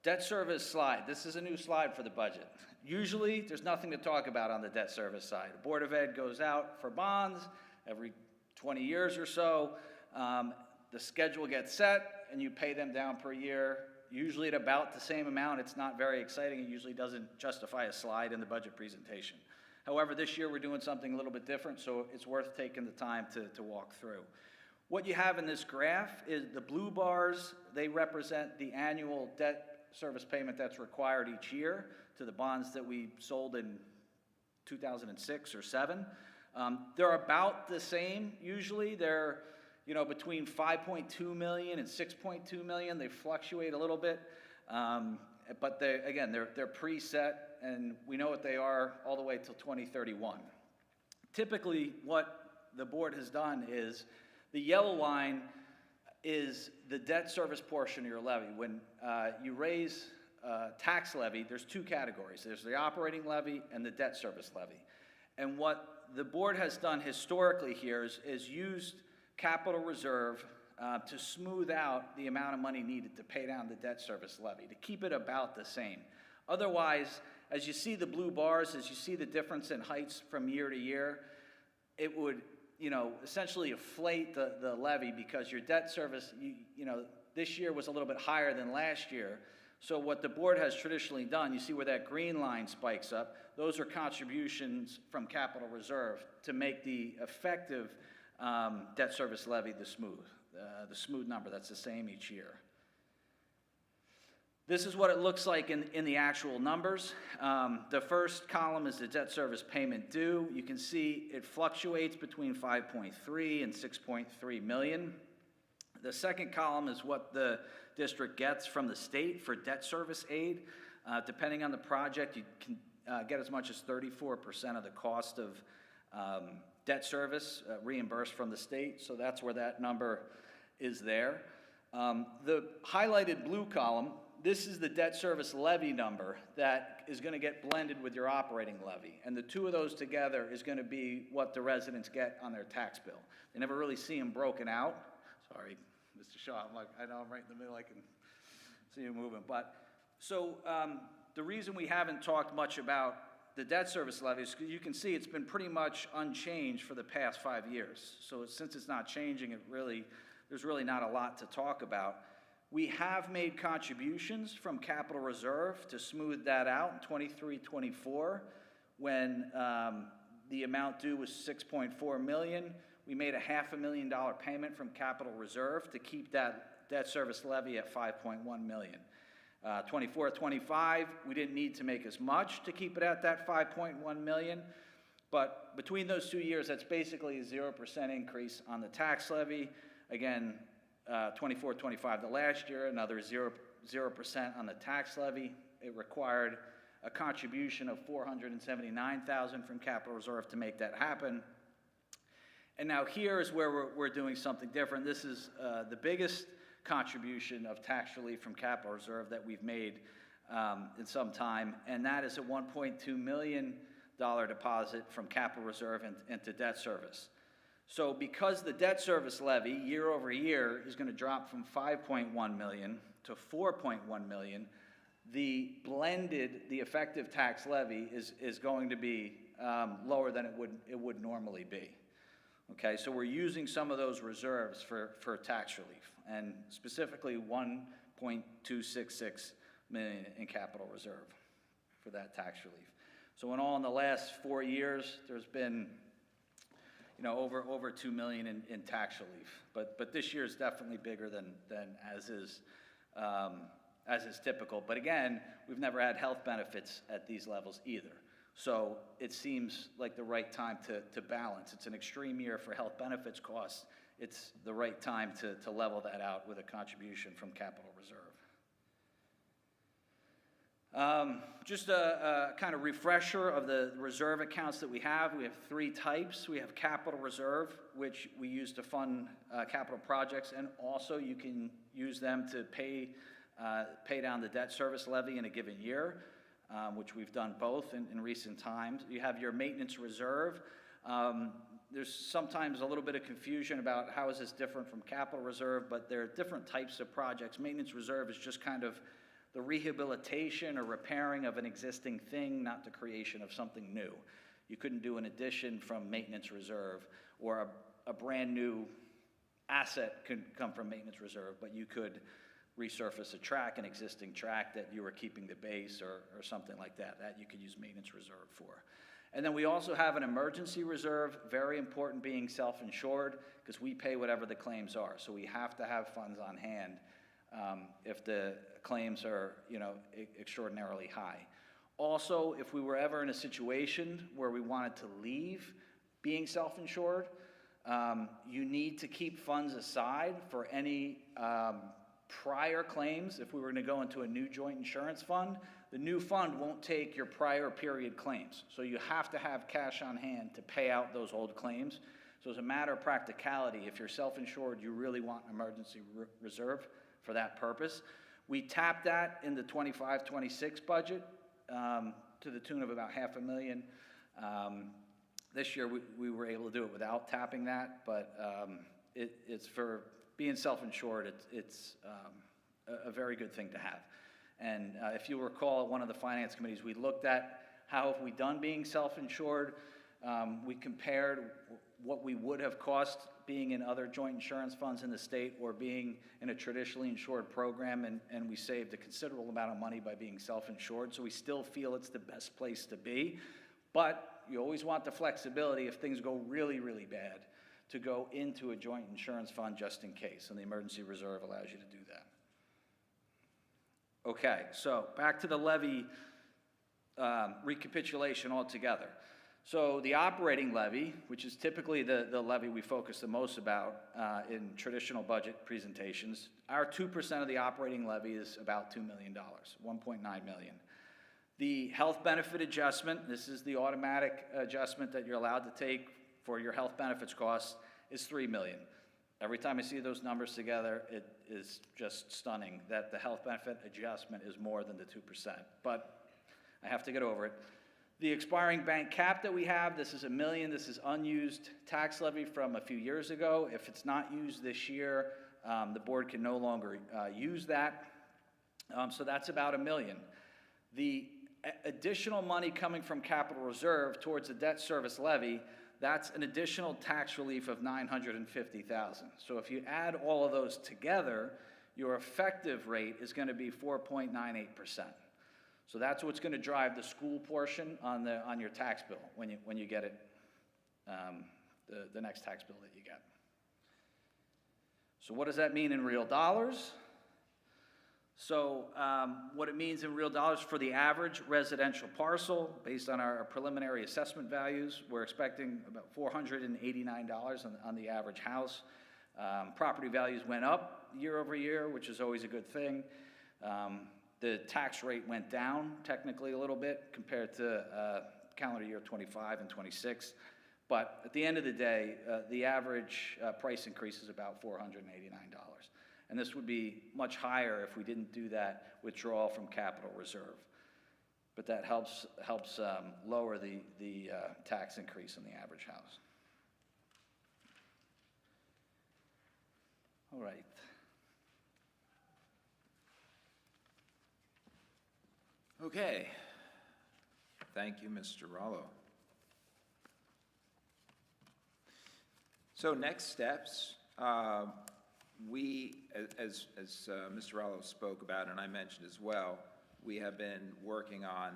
debt service slide. This is a new slide for the budget. Usually, there's nothing to talk about on the debt service side. The Board of Ed goes out for bonds every 20 years or so. The schedule gets set, and you pay them down per year. Usually at about the same amount. It's not very exciting. It usually doesn't justify a slide in the budget presentation. However, this year we're doing something a little bit different, so it's worth taking the time to walk through. What you have in this graph is the blue bars. They represent the annual debt service payment that's required each year to the bonds that we sold in 2006 or 7. They're about the same usually. They're between 5.2 million and 6.2 million. They fluctuate a little bit, but they're preset, and we know what they are all the way till 2031. Typically, what the board has done is the yellow line is the debt service portion of your levy. When you raise tax levy, there's two categories. There's the operating levy and the debt service levy. And what the board has done historically here is used capital reserve to smooth out the amount of money needed to pay down the debt service levy, to keep it about the same. Otherwise, as you see the blue bars, as you see the difference in heights from year to year, it would, essentially inflate the levy because your debt service, this year was a little bit higher than last year. So what the board has traditionally done, you see where that green line spikes up, those are contributions from capital reserve to make the effective debt service levy the smooth number that's the same each year. This is what it looks like in the actual numbers. The first column is the debt service payment due. You can see it fluctuates between 5.3 and 6.3 million. The second column is what the district gets from the state for debt service aid. Depending on the project, you can get as much as 34% of the cost of debt service reimbursed from the state, so that's where that number is there. The highlighted blue column, this is the debt service levy number that is going to get blended with your operating levy, and the two of those together is going to be what the residents get on their tax bill. They never really see them broken out. Sorry, Mr. Shaw, I know I'm right in the middle, I can see you moving. But, so the reason we haven't talked much about the debt service levy is because you can see it's been pretty much unchanged for the past 5 years. So since it's not changing, there's really not a lot to talk about. We have made contributions from capital reserve to smooth that out in 23-24 when the amount due was $6.4 million. We made a $500,000 payment from capital reserve to keep that debt service levy at $5.1 million. 24-25, we didn't need to make as much to keep it at that $5.1 million, but between those 2 years, that's basically a 0% increase on the tax levy. Again, 24-25 the last year, another 0% on the tax levy. It required a contribution of $479,000 from capital reserve to make that happen. And now here is where we're doing something different. This is the biggest contribution of tax relief from capital reserve that we've made in some time, and that is a $1.2 million deposit from capital reserve into debt service. So because the debt service levy year over year is going to drop from $5.1 million to $4.1 million, the effective tax levy is going to be lower than it would normally be. Okay, so we're using some of those reserves for tax relief, and specifically $1.266 million in capital reserve for that tax relief. So in all, in the last 4 years, there's been over $2 million in tax relief, but this year is definitely bigger than as is typical. But again, we've never had health benefits at these levels either. So it seems like the right time to balance. It's an extreme year for health benefits costs. It's the right time to level that out with a contribution from capital reserve. Just a kind of refresher of the reserve accounts that we have. We have 3 types. We have capital reserve, which we use to fund capital projects, and also you can use them to pay down the debt service levy in a given year. Which we've done both in recent times. You have your maintenance reserve. There's sometimes a little bit of confusion about how is this different from capital reserve, but there are different types of projects. Maintenance reserve is just kind of the rehabilitation or repairing of an existing thing, not the creation of something new. You couldn't do an addition from maintenance reserve, or a brand new asset could come from maintenance reserve, but you could resurface an existing track that you were keeping the base or something like that you could use maintenance reserve for. And then we also have an emergency reserve, very important being self-insured, because we pay whatever the claims are. So we have to have funds on hand if the claims are, extraordinarily high. Also, if we were ever in a situation where we wanted to leave being self-insured, you need to keep funds aside for any prior claims. If we were going to go into a new joint insurance fund, the new fund won't take your prior period claims. So you have to have cash on hand to pay out those old claims. So as a matter of practicality, if you're self-insured, you really want an emergency reserve for that purpose. We tapped that in the 25-26 budget to the tune of about $500,000. This year we were able to do it without tapping that, but it's for being self-insured, it's a very good thing to have. And if you recall, at one of the finance committees, we looked at how have we done being self-insured. We compared what we would have cost being in other joint insurance funds in the state or being in a traditionally insured program, and we saved a considerable amount of money by being self-insured. So we still feel it's the best place to be. But you always want the flexibility if things go really, really bad to go into a joint insurance fund just in case, and the emergency reserve allows you to do that. Okay, so back to the levy recapitulation altogether. So the operating levy, which is typically the levy we focus the most about in traditional budget presentations, our 2% of the operating levy is about $2 million, $1.9 million. The health benefit adjustment, this is the automatic adjustment that you're allowed to take for your health benefits costs, is $3 million. Every time I see those numbers together, it is just stunning that the health benefit adjustment is more than the 2%, but I have to get over it. The expiring bank cap that we have, this is $1 million. This is unused tax levy from a few years ago. If it's not used this year, the board can no longer use that. So that's about $1 million. The additional money coming from capital reserve towards the debt service levy, that's an additional tax relief of $950,000. So if you add all of those together, your effective rate is going to be 4.98%. So that's what's going to drive the school portion on your tax bill when you get it, the next tax bill that you get. So what does that mean in real dollars? So what it means in real dollars for the average residential parcel, based on our preliminary assessment values, we're expecting about $489 on the average house. Property values went up year over year, which is always a good thing. The tax rate went down technically a little bit compared to calendar year 25 and 26. But at the end of the day, the average price increase is about $489. And this would be much higher if we didn't do that withdrawal from capital reserve. But that helps lower the tax increase in the average house. All right. Okay. Thank you, Mr. Rollo. So next steps, we, as Mr. Rollo spoke about and I mentioned as well, we have been working on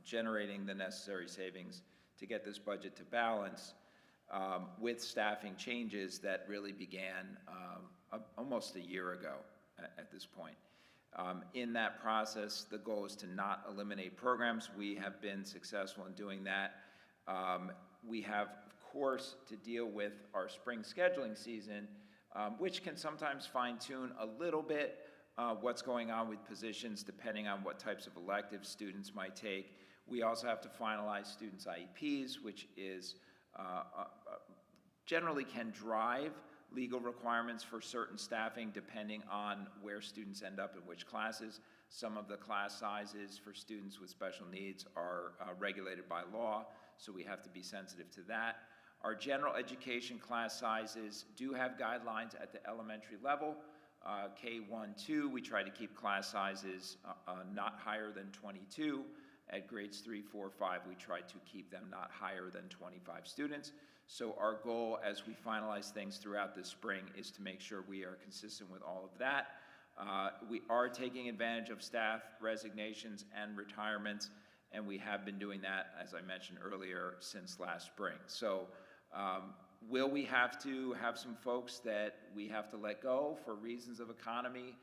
generating the necessary savings to get this budget to balance with staffing changes that really began almost a year ago at this point. In that process, the goal is to not eliminate programs. We have been successful in doing that. We have, of course, to deal with our spring scheduling season, which can sometimes fine-tune a little bit what's going on with positions depending on what types of electives students might take. We also have to finalize students' IEPs, which is generally can drive legal requirements for certain staffing depending on where students end up in which classes. Some of the class sizes for students with special needs are regulated by law, so we have to be sensitive to that. Our general education class sizes do have guidelines at the elementary level. K-1-2, we try to keep class sizes not higher than 22. At grades 3, 4, 5, we try to keep them not higher than 25 students. So our goal as we finalize things throughout this spring is to make sure we are consistent with all of that. We are taking advantage of staff resignations and retirements, and we have been doing that, as I mentioned earlier, since last spring. So will we have to have some folks that we have to let go for reasons of economy?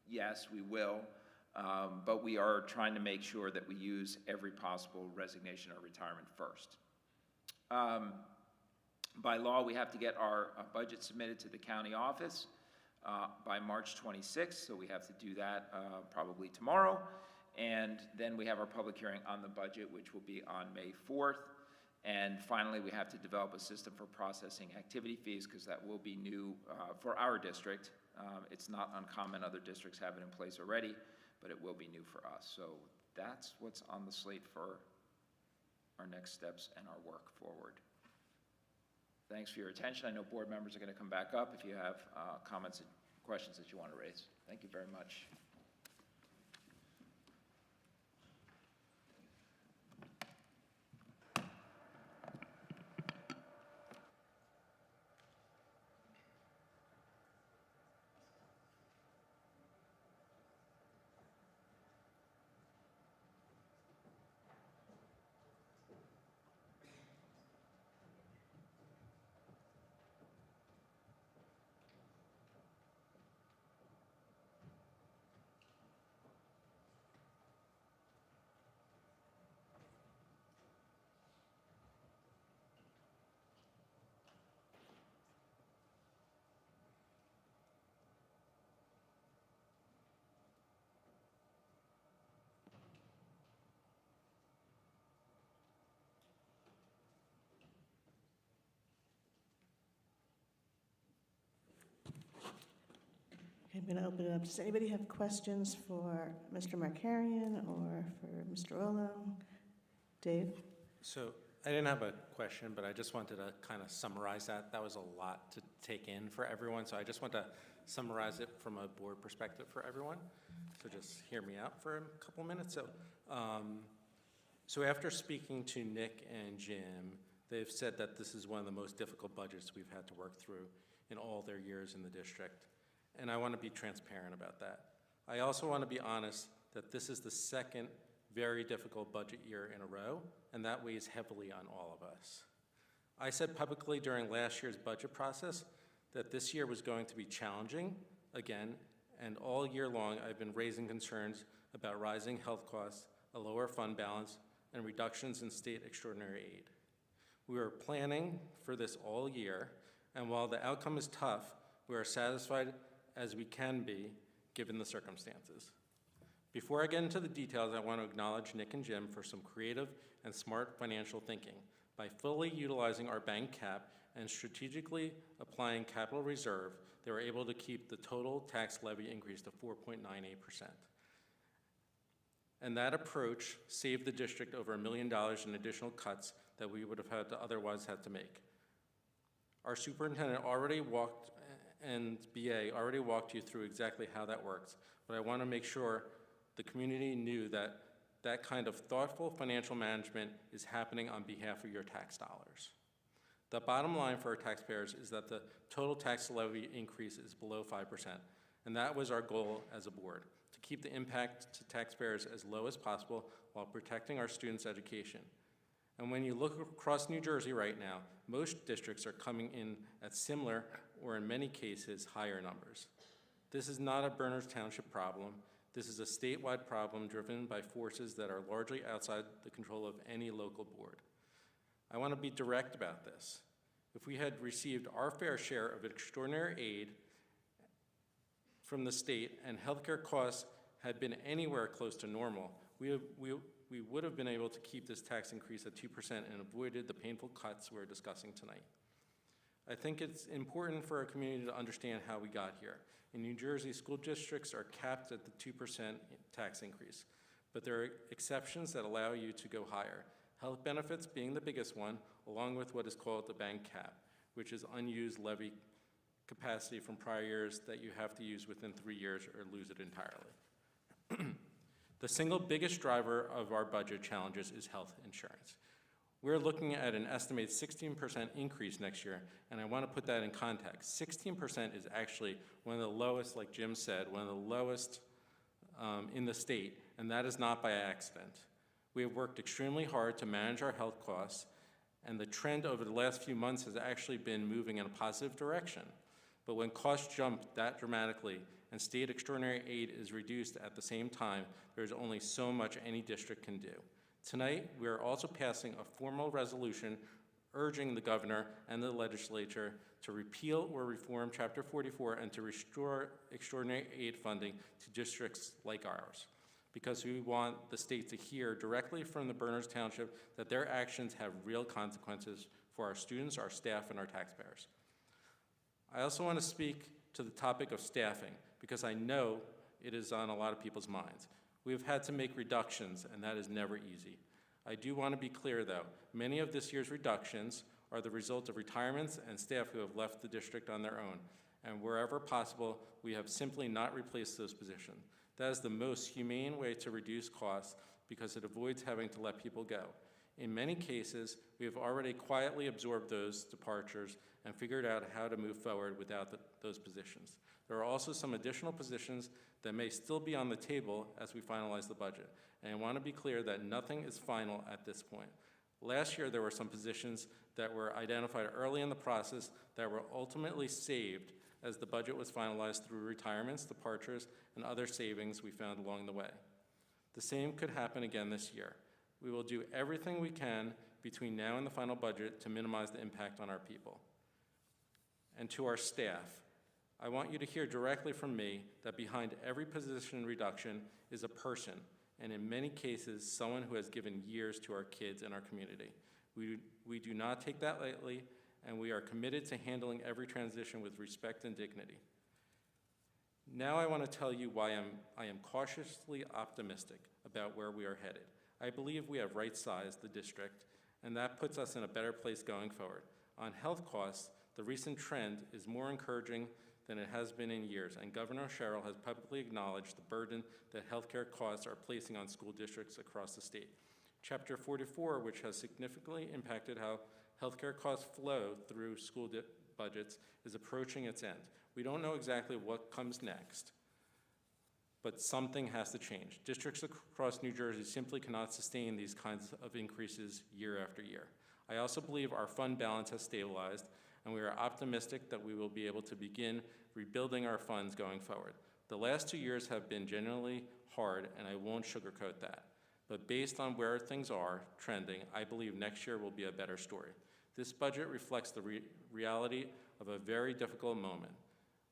Yes, we will. But we are trying to make sure that we use every possible resignation or retirement first. By law, we have to get our budget submitted to the county office by March 26th, so we have to do that probably tomorrow. And then we have our public hearing on the budget, which will be on May 4th. And finally, we have to develop a system for processing activity fees, because that will be new for our district. It's not uncommon, other districts have it in place already, but it will be new for us. So that's what's on the slate for our next steps and our work forward. Thanks for your attention. I know board members are going to come back up if you have comments and questions that you want to raise. Thank you very much. I'm going to open it up. Does anybody have questions for Mr. Markarian or for Mr. Rolo? Dave? So I didn't have a question, but I just wanted to kind of summarize that. That was a lot to take in for everyone, so I just want to summarize it from a board perspective for everyone. So just hear me out for a couple minutes. So after speaking to Nick and Jim, they've said that this is one of the most difficult budgets we've had to work through in all their years in the district. And I want to be transparent about that. I also want to be honest that this is the second very difficult budget year in a row, and that weighs heavily on all of us. I said publicly during last year's budget process that this year was going to be challenging, again, and all year long I've been raising concerns about rising health costs, a lower fund balance, and reductions in state extraordinary aid. We were planning for this all year, and while the outcome is tough, we are satisfied as we can be given the circumstances. Before I get into the details, I want to acknowledge Nick and Jim for some creative and smart financial thinking. By fully utilizing our bank cap and strategically applying capital reserve, they were able to keep the total tax levy increase to 4.98%. And that approach saved the district over $1 million in additional cuts that we would have had to otherwise had to make. Our superintendent and BA already walked you through exactly how that works, but I want to make sure the community knew that that kind of thoughtful financial management is happening on behalf of your tax dollars. The bottom line for our taxpayers is that the total tax levy increase is below 5%, and that was our goal as a board, to keep the impact to taxpayers as low as possible while protecting our students' education. And when you look across New Jersey right now, most districts are coming in at similar, or in many cases, higher numbers. This is not a Berners Township problem. This is a statewide problem driven by forces that are largely outside the control of any local board. I want to be direct about this. If we had received our fair share of extraordinary aid from the state and healthcare costs had been anywhere close to normal, we would have been able to keep this tax increase at 2% and avoided the painful cuts we're discussing tonight. I think it's important for our community to understand how we got here. In New Jersey, school districts are capped at the 2% tax increase, but there are exceptions that allow you to go higher. Health benefits being the biggest one, along with what is called the bank cap, which is unused levy capacity from prior years that you have to use within 3 years or lose it entirely. The single biggest driver of our budget challenges is health insurance. We're looking at an estimated 16% increase next year, and I want to put that in context. 16% is actually one of the lowest, like Jim said, one of the lowest in the state, and that is not by accident. We have worked extremely hard to manage our health costs, and the trend over the last few months has actually been moving in a positive direction. But when costs jump that dramatically and state extraordinary aid is reduced at the same time, there's only so much any district can do. Tonight, we are also passing a formal resolution urging the governor and the legislature to repeal or reform Chapter 44 and to restore extraordinary aid funding to districts like ours, because we want the state to hear directly from the Berners Township that their actions have real consequences for our students, our staff, and our taxpayers. I also want to speak to the topic of staffing, because I know it is on a lot of people's minds. We have had to make reductions, and that is never easy. I do want to be clear, though. Many of this year's reductions are the result of retirements and staff who have left the district on their own, and wherever possible, we have simply not replaced those positions. That is the most humane way to reduce costs because it avoids having to let people go. In many cases, we have already quietly absorbed those departures and figured out how to move forward without those positions. There are also some additional positions that may still be on the table as we finalize the budget. And I want to be clear that nothing is final at this point. Last year, there were some positions that were identified early in the process that were ultimately saved as the budget was finalized through retirements, departures, and other savings we found along the way. The same could happen again this year. We will do everything we can between now and the final budget to minimize the impact on our people. And to our staff, I want you to hear directly from me that behind every position reduction is a person, and in many cases, someone who has given years to our kids and our community. We do not take that lightly, and we are committed to handling every transition with respect and dignity. Now I want to tell you why I am cautiously optimistic about where we are headed. I believe we have right-sized the district, and that puts us in a better place going forward. On health costs, the recent trend is more encouraging than it has been in years, and Governor Sherrill has publicly acknowledged the burden that healthcare costs are placing on school districts across the state. Chapter 44, which has significantly impacted how healthcare costs flow through school budgets, is approaching its end. We don't know exactly what comes next, but something has to change. Districts across New Jersey simply cannot sustain these kinds of increases year after year. I also believe our fund balance has stabilized, and we are optimistic that we will be able to begin rebuilding our funds going forward. The last 2 years have been generally hard, and I won't sugarcoat that. But based on where things are trending, I believe next year will be a better story. This budget reflects the reality of a very difficult moment,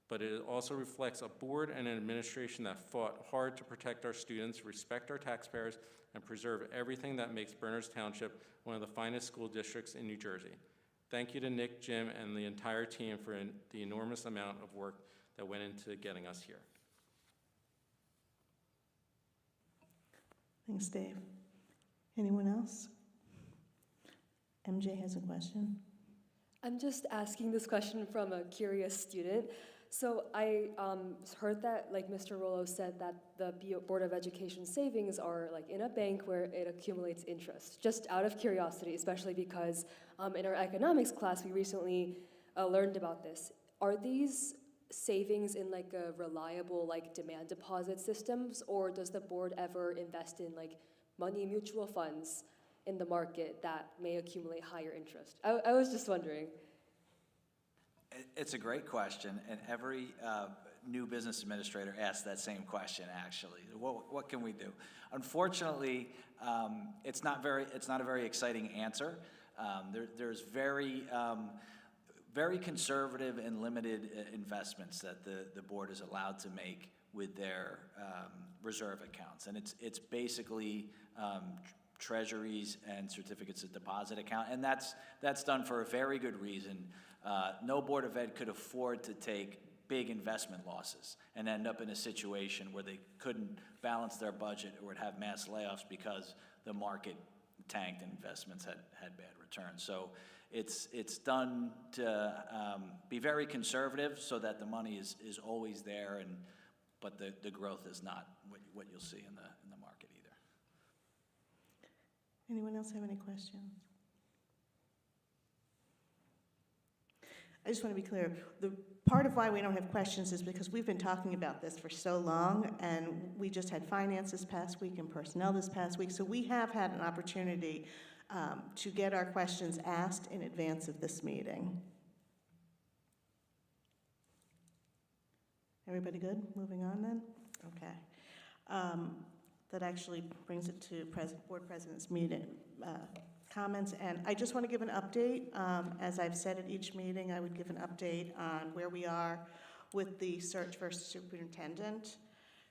but it also reflects a board and an administration that fought hard to protect our students, respect our taxpayers, and preserve everything that makes Berners Township one of the finest school districts in New Jersey. Thank you to Nick, Jim, and the entire team for the enormous amount of work that went into getting us here. Thanks, Dave. Anyone else? MJ has a question. I'm just asking this question from a curious student. So I heard that, like Mr. Rollo said, that the Board of Education savings are like in a bank where it accumulates interest. Just out of curiosity, especially because in our economics class we recently learned about this. Are these savings in like a reliable like demand deposit systems, or does the board ever invest in like money mutual funds in the market that may accumulate higher interest? I was just wondering. It's a great question, and every new business administrator asks that same question, actually. What can we do? Unfortunately, it's not a very exciting answer. There's very conservative and limited investments that the board is allowed to make with their reserve accounts, and it's basically treasuries and certificates of deposit account, and that's done for a very good reason. No Board of Ed could afford to take big investment losses and end up in a situation where they couldn't balance their budget or would have mass layoffs because the market tanked and investments had bad returns. So it's done to be very conservative so that the money is always there, but the growth is not what you'll see in the market either. Anyone else have any questions? I just want to be clear, the part of why we don't have questions is because we've been talking about this for so long, and we just had finance this past week and personnel this past week, so we have had an opportunity to get our questions asked in advance of this meeting. Everybody good? Moving on then? Okay. That actually brings it to Board President's meeting comments, and I just want to give an update. As I've said at each meeting, I would give an update on where we are with the search for superintendent.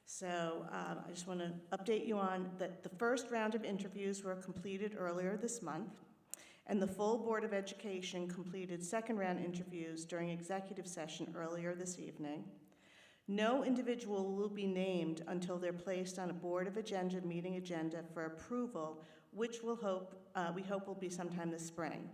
So I just want to update you on that the first round of interviews were completed earlier this month, and the full Board of Education completed second round interviews during executive session earlier this evening. No individual will be named until they're placed on a Board of Agenda meeting agenda for approval, which we hope will be sometime this spring.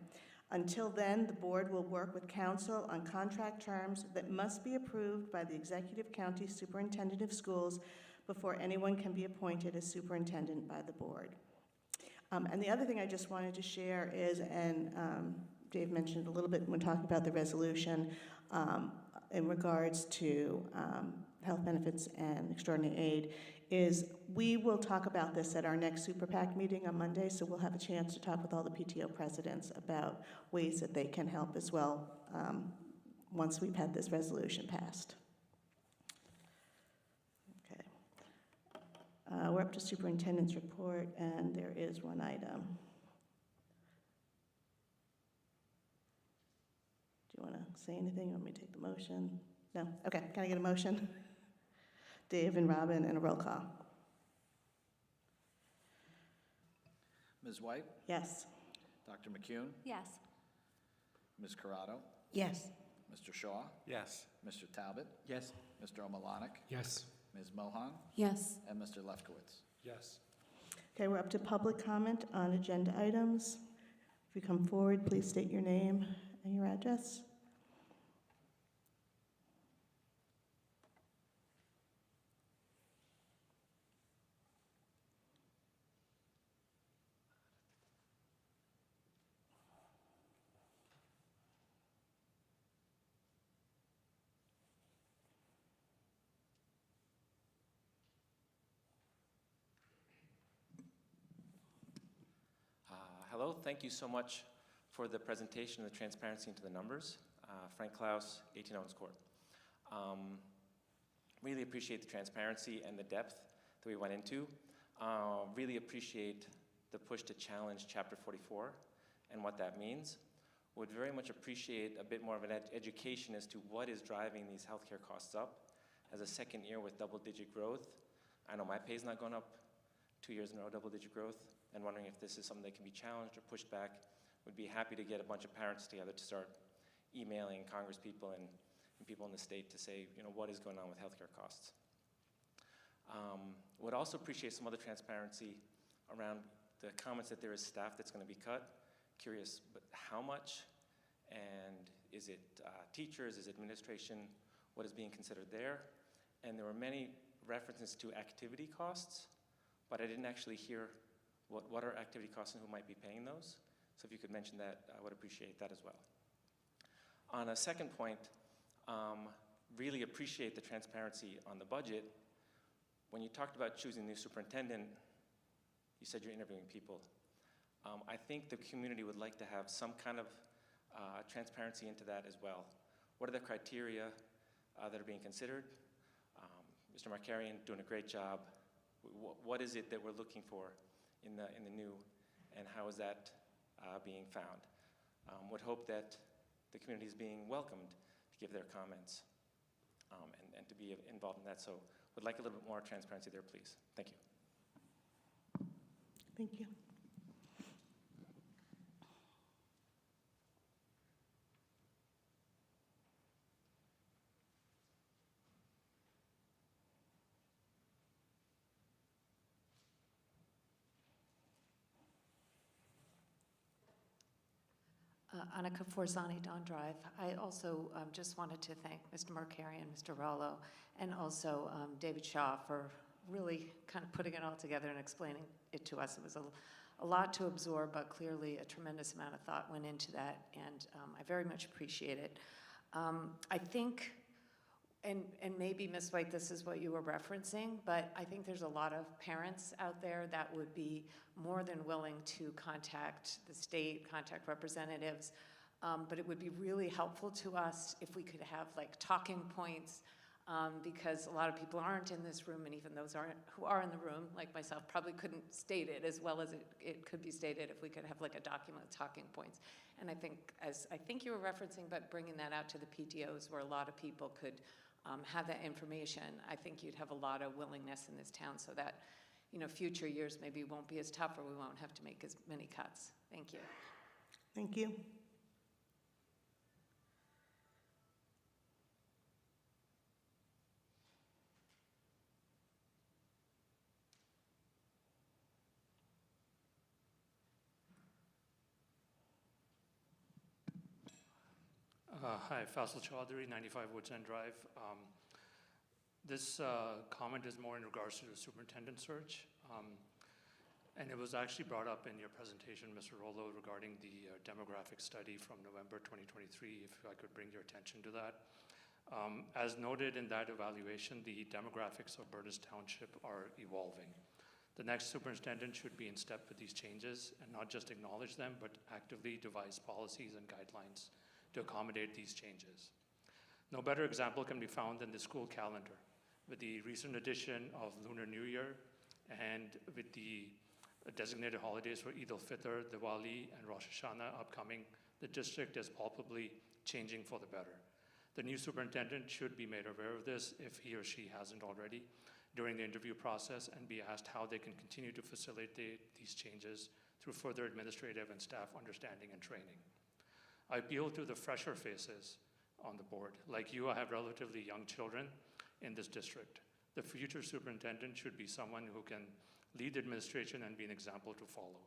Until then, the board will work with council on contract terms that must be approved by the Executive County Superintendent of Schools before anyone can be appointed as superintendent by the board. And the other thing I just wanted to share is, and Dave mentioned a little bit when talking about the resolution, in regards to health benefits and extraordinary aid, is we will talk about this at our next Super PAC meeting on Monday, so we'll have a chance to talk with all the PTO presidents about ways that they can help as well once we've had this resolution passed. Okay. We're up to superintendent's report, and there is one item. Do you want to say anything? You want me to take the motion? No? Okay, can I get a motion? Dave and Robin, and a roll call. Ms. White? Yes. Dr. McCune? Yes. Ms. Corrado? Yes. Mr. Shaw, Yes. Mr. Talbot, Yes. Mr. Omalanek, Yes. Ms. Mohan, Yes. and Mr. Lefkowitz. Yes. Okay, we're up to public comment on agenda items. If you come forward, please state your name and your address. Hello, thank you so much for the presentation and the transparency into the numbers. Frank Klaus, 18 Owens Court. Really appreciate the transparency and the depth that we went into. Really appreciate the push to challenge Chapter 44 and what that means. Would very much appreciate a bit more of an education as to what is driving these healthcare costs up. As a second year with double-digit growth, I know my pay's not gone up 2 years in a row, double-digit growth, and wondering if this is something that can be challenged or pushed back. Would be happy to get a bunch of parents together to start emailing Congress people and people in the state to say, you know, what is going on with healthcare costs. Would also appreciate some other transparency around the comments that there is staff that's going to be cut. Curious, but how much? And is it teachers? Is it administration? What is being considered there? And there were many references to activity costs, but I didn't actually hear what are activity costs and who might be paying those. So if you could mention that, I would appreciate that as well. On a second point, really appreciate the transparency on the budget. When you talked about choosing a new superintendent, you said you're interviewing people. I think the community would like to have some kind of transparency into that as well. What are the criteria that are being considered? Mr. Markarian doing a great job. What is it that we're looking for in the new, and how is that being found? Would hope that the community is being welcomed to give their comments and to be involved in that. So would like a little bit more transparency there, please. Thank you. Thank you. Annika Forzani, Don Drive. I also just wanted to thank Mr. Markarian, Mr. Rollo, and also David Shaw for really kind of putting it all together and explaining it to us. It was a lot to absorb, but clearly a tremendous amount of thought went into that, and I very much appreciate it. I think, and maybe, Ms. White, this is what you were referencing, but I think there's a lot of parents out there that would be more than willing to contact the state, contact representatives, but it would be really helpful to us if we could have like talking points, because a lot of people aren't in this room, and even those who are in the room, like myself, probably couldn't state it as well as it could be stated if we could have like a document with talking points. And I think, as I think you were referencing, but bringing that out to the PTOs where a lot of people could have that information, I think you'd have a lot of willingness in this town so that, you know, future years maybe won't be as tough or we won't have to make as many cuts. Thank you. Thank you. Hi, Faisal Chaudhary, 95 Woods End Drive. This comment is more in regards to the superintendent search. And it was actually brought up in your presentation, Mr. Rollo, regarding the demographic study from November 2023, if I could bring your attention to that. As noted in that evaluation, the demographics of Burtis Township are evolving. The next superintendent should be in step with these changes and not just acknowledge them, but actively devise policies and guidelines to accommodate these changes. No better example can be found in the school calendar. With the recent addition of Lunar New Year and with the designated holidays for Eid al-Fitr, Diwali, and Rosh Hashanah upcoming, the district is palpably changing for the better. The new superintendent should be made aware of this if he or she hasn't already during the interview process, and be asked how they can continue to facilitate these changes through further administrative and staff understanding and training. I appeal to the fresher faces on the board. Like you, I have relatively young children in this district. The future superintendent should be someone who can lead the administration and be an example to follow.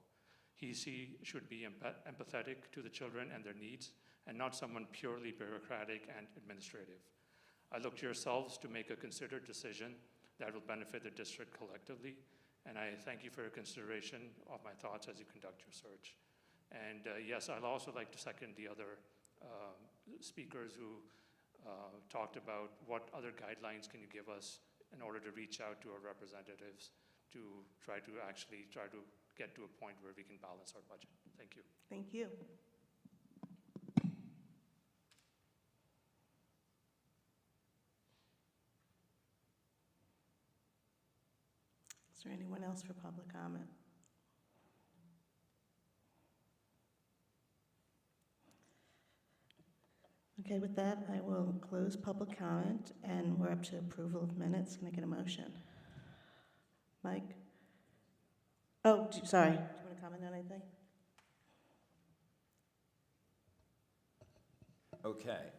She should be empathetic to the children and their needs, and not someone purely bureaucratic and administrative. I look to yourselves to make a considered decision that will benefit the district collectively, and I thank you for your consideration of my thoughts as you conduct your search. And yes, I'd also like to second the other speakers who talked about what other guidelines can you give us in order to reach out to our representatives to try to get to a point where we can balance our budget. Thank you. Thank you. Is there anyone else for public comment? Okay, with that, I will close public comment, and we're up to approval of minutes. Can I get a motion? Mike? Oh, sorry. Do you want to comment on anything? Okay,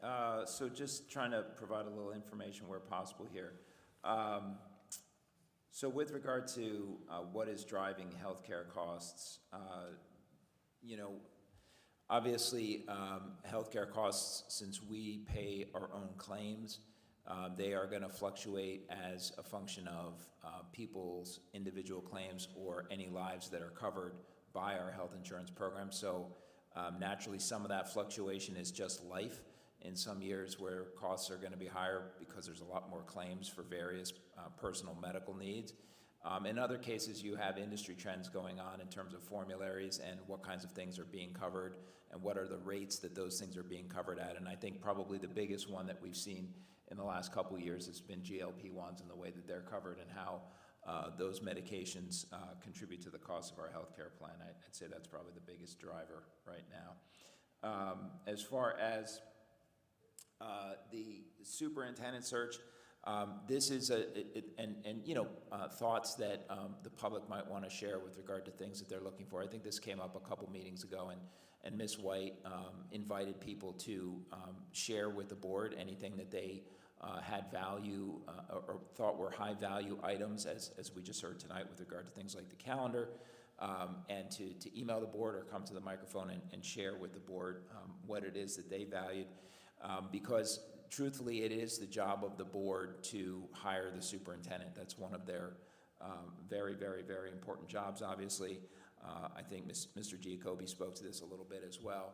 so just trying to provide a little information where possible here. So with regard to what is driving healthcare costs, you know, obviously healthcare costs, since we pay our own claims, they are going to fluctuate as a function of people's individual claims or any lives that are covered by our health insurance program. So naturally, some of that fluctuation is just life. In some years where costs are going to be higher because there's a lot more claims for various personal medical needs. In other cases, you have industry trends going on in terms of formularies and what kinds of things are being covered and what are the rates that those things are being covered at. And I think probably the biggest one that we've seen in the last couple of years has been GLP-1s and the way that they're covered and how those medications contribute to the cost of our healthcare plan. I'd say that's probably the biggest driver right now. As far as the superintendent search, this is thoughts that the public might want to share with regard to things that they're looking for. I think this came up a couple meetings ago, and Ms. White invited people to share with the board anything that they had value or thought were high value items, as we just heard tonight with regard to things like the calendar, and to email the board or come to the microphone and share with the board what it is that they valued. Because truthfully, it is the job of the board to hire the superintendent. That's one of their very, very, very important jobs, obviously. I think Mr. Giacobbe spoke to this a little bit as well.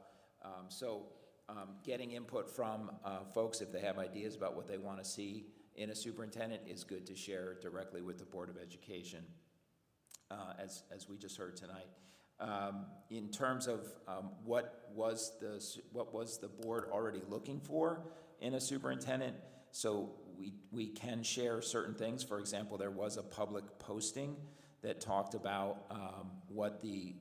Getting input from folks, if they have ideas about what they want to see in a superintendent, is good to share directly with the Board of Education, as we just heard tonight. In terms of what was the board already looking for in a superintendent, so we can share certain things. For example, there was a public posting that talked about what the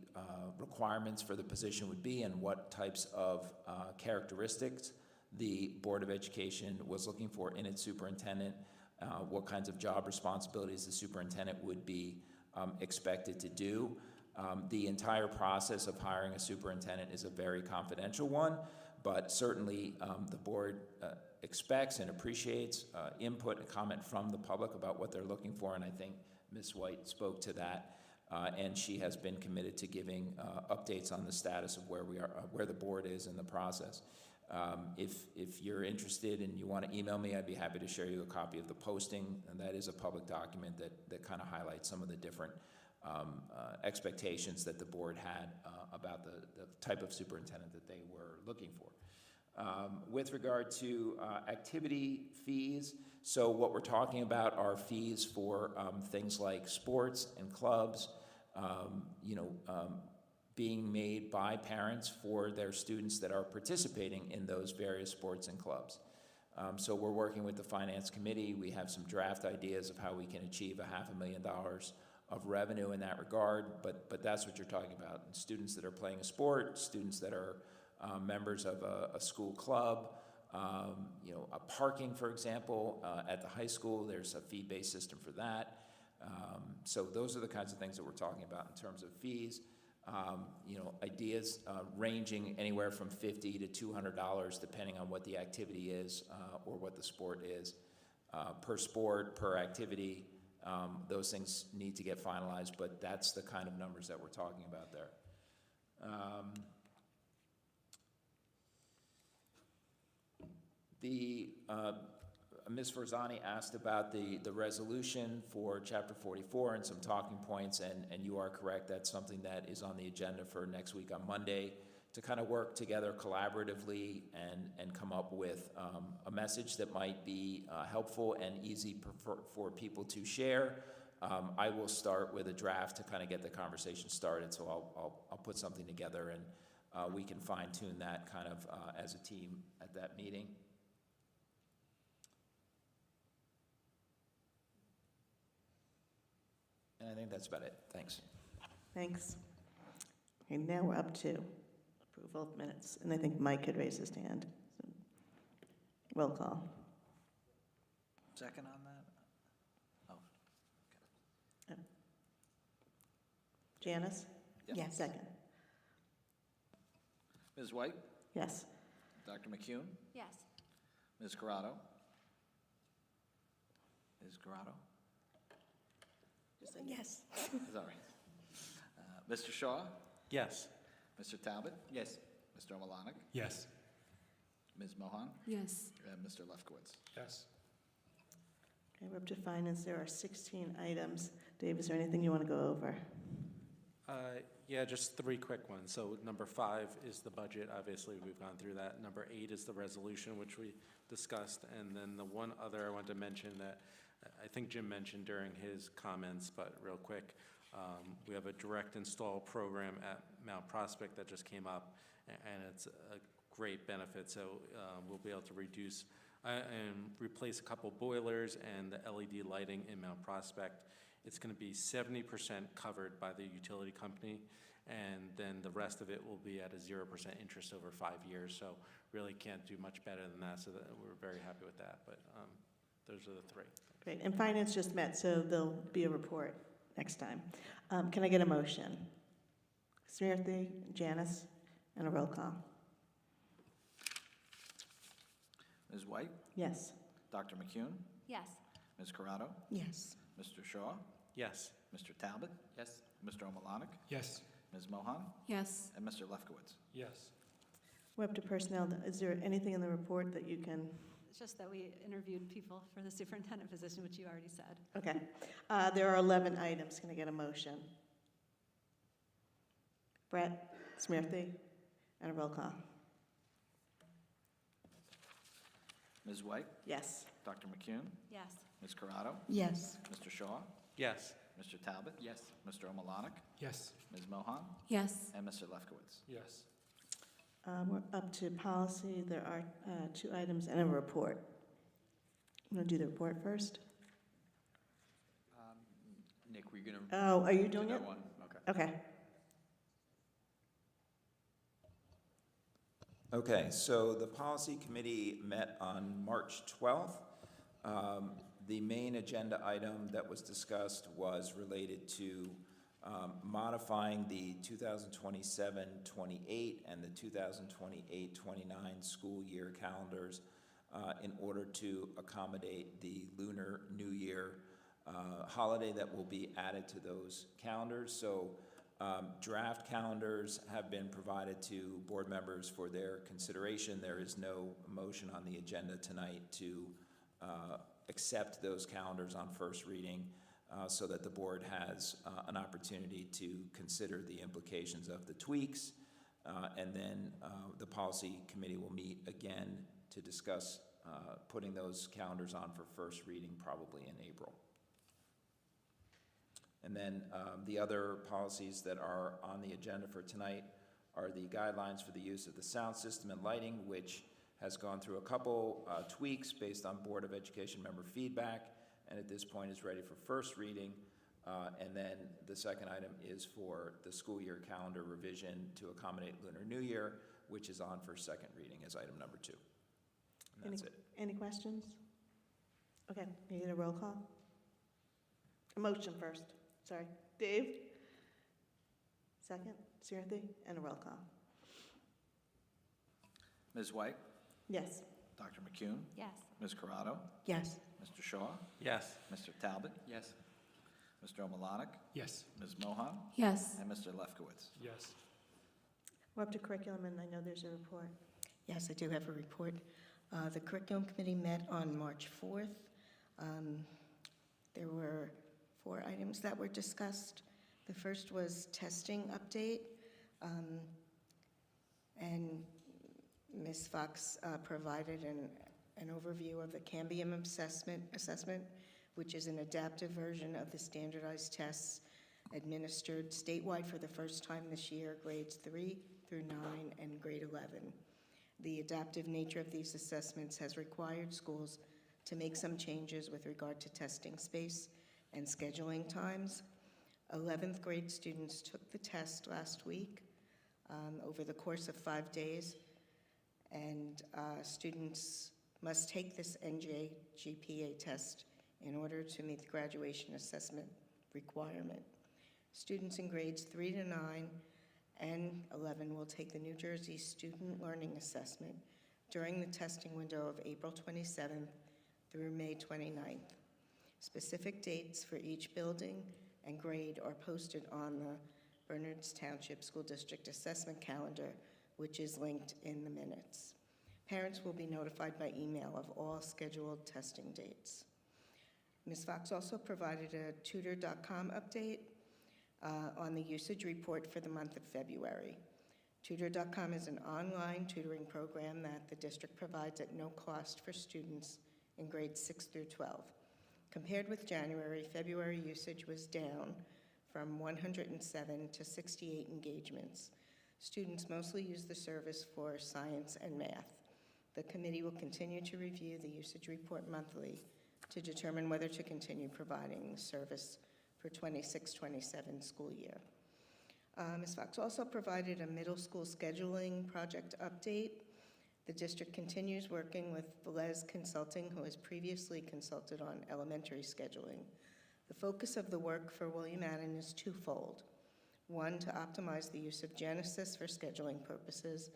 requirements for the position would be and what types of characteristics the Board of Education was looking for in its superintendent, what kinds of job responsibilities the superintendent would be expected to do. The entire process of hiring a superintendent is a very confidential one, but certainly the board expects and appreciates input and comment from the public about what they're looking for, and I think Ms. White spoke to that, and she has been committed to giving updates on the status of where we are, where the board is in the process. If you're interested and you want to email me, I'd be happy to share you a copy of the posting, and that is a public document that kind of highlights some of the different expectations that the board had about the type of superintendent that they were looking for. With regard to activity fees, so what we're talking about are fees for things like sports and clubs, being made by parents for their students that are participating in those various sports and clubs. So we're working with the Finance Committee. We have some draft ideas of how we can achieve $500,000 of revenue in that regard, but that's what you're talking about. And students that are playing a sport, students that are members of a school club, a parking, for example, at the high school, there's a fee-based system for that. So those are the kinds of things that we're talking about in terms of fees. ideas ranging anywhere from $50 to $200, depending on what the activity is or what the sport is. Per sport, per activity, those things need to get finalized, but that's the kind of numbers that we're talking about there. Ms. Forzani asked about the resolution for Chapter 44 and some talking points, and you are correct. That's something that is on the agenda for next week on Monday to kind of work together collaboratively and come up with a message that might be helpful and easy for people to share. I will start with a draft to kind of get the conversation started, so I'll put something together and we can fine-tune that kind of as a team at that meeting. And I think that's about it. Thanks. Thanks. Okay, now we're up to approval of minutes, and I think Mike had raised his hand. So, roll call. Second on that? Oh, Janice? Yes. Second. Ms. White? Yes. Dr. McCune? Yes. Ms. Corrado? Ms. Corrado? Just say yes. Sorry. Mr. Shaw? Yes. Mr. Talbot? Yes. Mr. Malonic? Yes. Ms. Mohan? Yes. And Mr. Lefkowitz? Yes. Okay, we're up to finance. There are 16 items. Dave, is there anything you want to go over? Yeah, just 3 quick ones. So number 5 is the budget. Obviously, we've gone through that. Number 8 is the resolution, which we discussed. And then the one other I wanted to mention that I think Jim mentioned during his comments, but real quick, we have a direct install program at Mount Prospect that just came up, and it's a great benefit. So we'll be able to reduce and replace a couple boilers and the LED lighting in Mount Prospect. It's going to be 70% covered by the utility company, and then the rest of it will be at a 0% interest over 5 years. So really can't do much better than that, so that we're very happy with that. But those are the 3. Great, and finance just met, so there'll be a report next time. Can I get a motion? Smriti, Janice, and a roll call. Ms. White? Yes. Dr. McCune? Yes. Ms. Corrado? Yes. Mr. Shaw? Yes. Mr. Talbot? Yes. Mr. Malonic? Yes. Ms. Mohan? Yes. And Mr. Lefkowitz? Yes. We're up to personnel. Is there anything in the report that you can? It's just that we interviewed people for the superintendent position, which you already said. Okay. There are 11 items. Can I get a motion? Brett, Smriti, and a roll call. Ms. White? Yes. Dr. McCune? Yes. Ms. Corrado? Yes. Mr. Shaw? Yes. Mr. Talbot? Yes. Mr. Malonic? Yes. Ms. Mohan? Yes. And Mr. Lefkowitz? Yes. We're up to policy. There are 2 items and a report. I'm going to do the report first. Nick, were you going to Oh, are you doing do it? that one? Okay. Okay. Okay, so the policy committee met on March 12th. The main agenda item that was discussed was related to modifying the 2027-28 and the 2028-29 school year calendars in order to accommodate the Lunar New Year holiday that will be added to those calendars. So draft calendars have been provided to board members for their consideration. There is no motion on the agenda tonight to accept those calendars on first reading so that the board has an opportunity to consider the implications of the tweaks. And then the policy committee will meet again to discuss putting those calendars on for first reading probably in April. And then the other policies that are on the agenda for tonight are the guidelines for the use of the sound system and lighting, which has gone through a couple tweaks based on Board of Education member feedback, and at this point is ready for first reading. And then the second item is for the school year calendar revision to accommodate Lunar New Year, which is on for second reading as item number 2. And that's it. Any questions? Okay, you need a roll call? A motion first. Sorry. Dave? Second? Seerthy, and a roll call. Ms. White? Yes. Dr. McCune? Yes. Ms. Corrado? Yes. Mr. Shaw? Yes. Mr. Talbot? Yes. Mr. Omalanik? Yes. Ms. Mohan? Yes. And Mr. Lefkowitz? Yes. We're up to curriculum, and I know there's a report. Yes, I do have a report. The curriculum committee met on March 4th. There were 4 items that were discussed. The first was testing update, and Ms. Fox provided an overview of the Cambium assessment, which is an adaptive version of the standardized tests administered statewide for the first time this year, grades 3 through 9 and grade 11. The adaptive nature of these assessments has required schools to make some changes with regard to testing space and scheduling times. 11th grade students took the test last week over the course of 5 days, and students must take this NJ GPA test in order to meet the graduation assessment requirement. Students in grades 3 to 9 and 11 will take the New Jersey Student Learning Assessment during the testing window of April 27th through May 29th. Specific dates for each building and grade are posted on the Bernards Township School District Assessment Calendar, which is linked in the minutes. Parents will be notified by email of all scheduled testing dates. Ms. Fox also provided a tutor.com update on the usage report for the month of February. Tutor.com is an online tutoring program that the district provides at no cost for students in grades 6 through 12. Compared with January, February usage was down from 107 to 68 engagements. Students mostly use the service for science and math. The committee will continue to review the usage report monthly to determine whether to continue providing the service for 26-27 school year. Ms. Fox also provided a middle school scheduling project update. The district continues working with Velez Consulting, who has previously consulted on elementary scheduling. The focus of the work for William Allen is twofold. 1, to optimize the use of Genesis for scheduling purposes,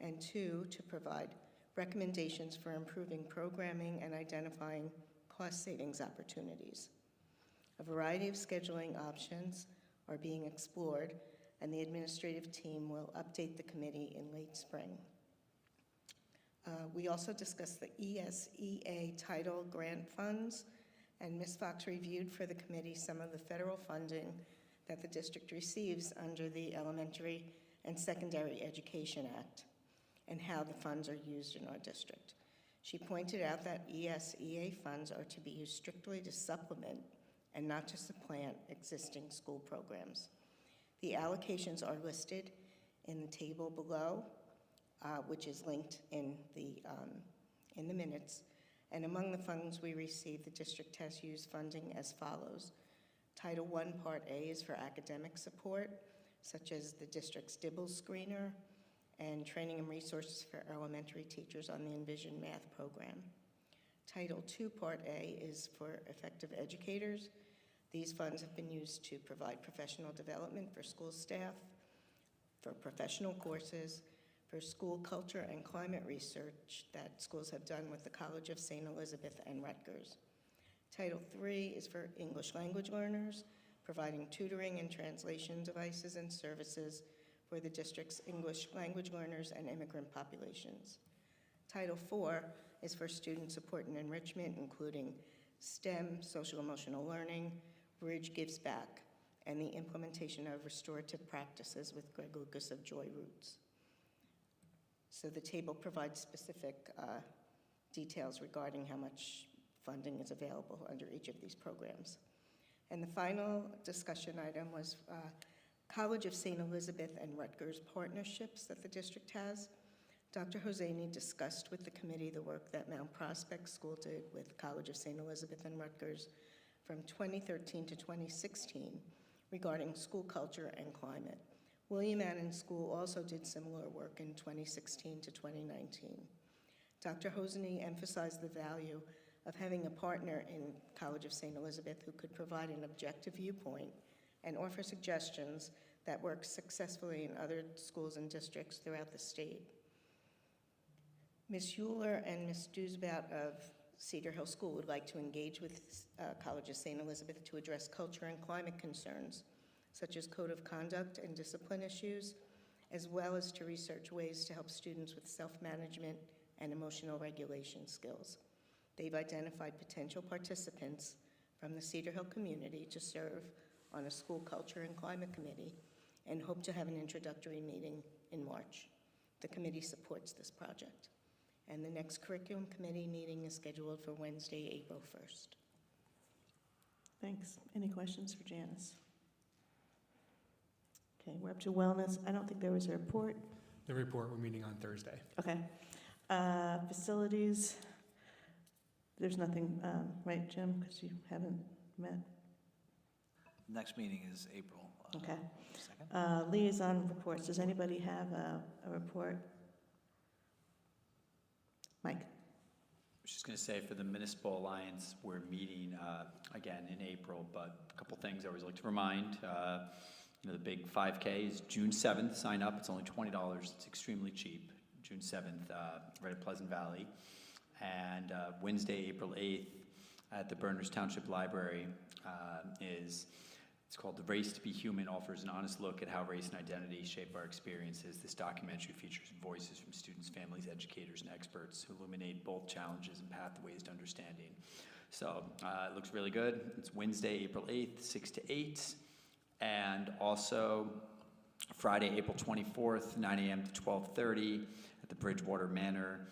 and 2, to provide recommendations for improving programming and identifying cost savings opportunities. A variety of scheduling options are being explored, and the administrative team will update the committee in late spring. We also discussed the ESEA title grant funds, and Ms. Fox reviewed for the committee some of the federal funding that the district receives under the Elementary and Secondary Education Act and how the funds are used in our district. She pointed out that ESEA funds are to be used strictly to supplement and not to supplant existing school programs. The allocations are listed in the table below, which is linked in the minutes. And among the funds we received, the district has used funding as follows. Title I, Part A is for academic support, such as the district's Btboe screener and training and resources for elementary teachers on the Envision Math program. Title II, Part A is for effective educators. These funds have been used to provide professional development for school staff, for professional courses, for school culture and climate research that schools have done with the College of St. Elizabeth and Rutgers. Title III is for English language learners, providing tutoring and translation devices and services for the district's English language learners and immigrant populations. Title IV is for student support and enrichment, including STEM, social emotional learning, Bridge Gives Back, and the implementation of restorative practices with Greg Lucas of Joy Roots. So the table provides specific details regarding how much funding is available under each of these programs. And the final discussion item was College of St. Elizabeth and Rutgers partnerships that the district has. Dr. Hosseini discussed with the committee the work that Mount Prospect School did with College of St. Elizabeth and Rutgers from 2013 to 2016 regarding school culture and climate. William Allen School also did similar work in 2016 to 2019. Dr. Hosseini emphasized the value of having a partner in College of St. Elizabeth who could provide an objective viewpoint and offer suggestions that works successfully in other schools and districts throughout the state. Ms. Euler and Ms. Dusebout of Cedar Hill School would like to engage with College of St. Elizabeth to address culture and climate concerns, such as code of conduct and discipline issues, as well as to research ways to help students with self-management and emotional regulation skills. They've identified potential participants from the Cedar Hill community to serve on a school culture and climate committee and hope to have an introductory meeting in March. The committee supports this project. And the next curriculum committee meeting is scheduled for Wednesday, April 1st. Thanks. Any questions for Janice? Okay, we're up to wellness. I don't think there was a report. The report, we're meeting on Thursday. Okay. Facilities, there's nothing, right, Jim, because you haven't met? Next meeting is April Okay. 2nd. Liaison reports, does anybody have a report? Mike? I was just going to say, for the Municipal Alliance, we're meeting again in April, but a couple things I always like to remind. The big 5K is June 7th. Sign up. It's only $20. It's extremely cheap. June 7th, right at Pleasant Valley. And Wednesday, April 8th, at the Berners Township Library it's called The Race to Be Human, offers an honest look at how race and identity shape our experiences. This documentary features voices from students, families, educators, and experts who illuminate both challenges and pathways to understanding. So it looks really good. It's Wednesday, April 8th, 6 to 8. And also Friday, April 24th, 9 a.m. to 12:30 at the Bridgewater Manor.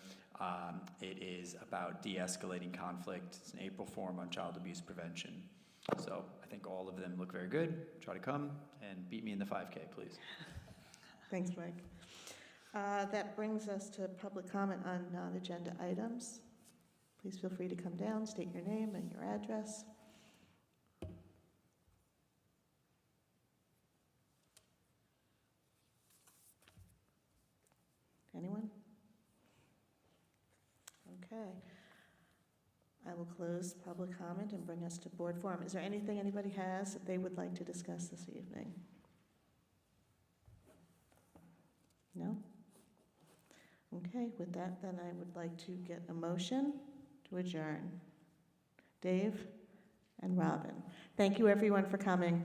It is about de-escalating conflict. It's an April forum on child abuse prevention. So I think all of them look very good. Try to come and beat me in the 5K, please. Thanks, Mike. That brings us to public comment on non-agenda items. Please feel free to come down, state your name and your address. Anyone? Okay. I will close public comment and bring us to board forum. Is there anything anybody has that they would like to discuss this evening? No? Okay, with that, then I would like to get a motion to adjourn. Dave and Robin. Thank you, everyone, for coming.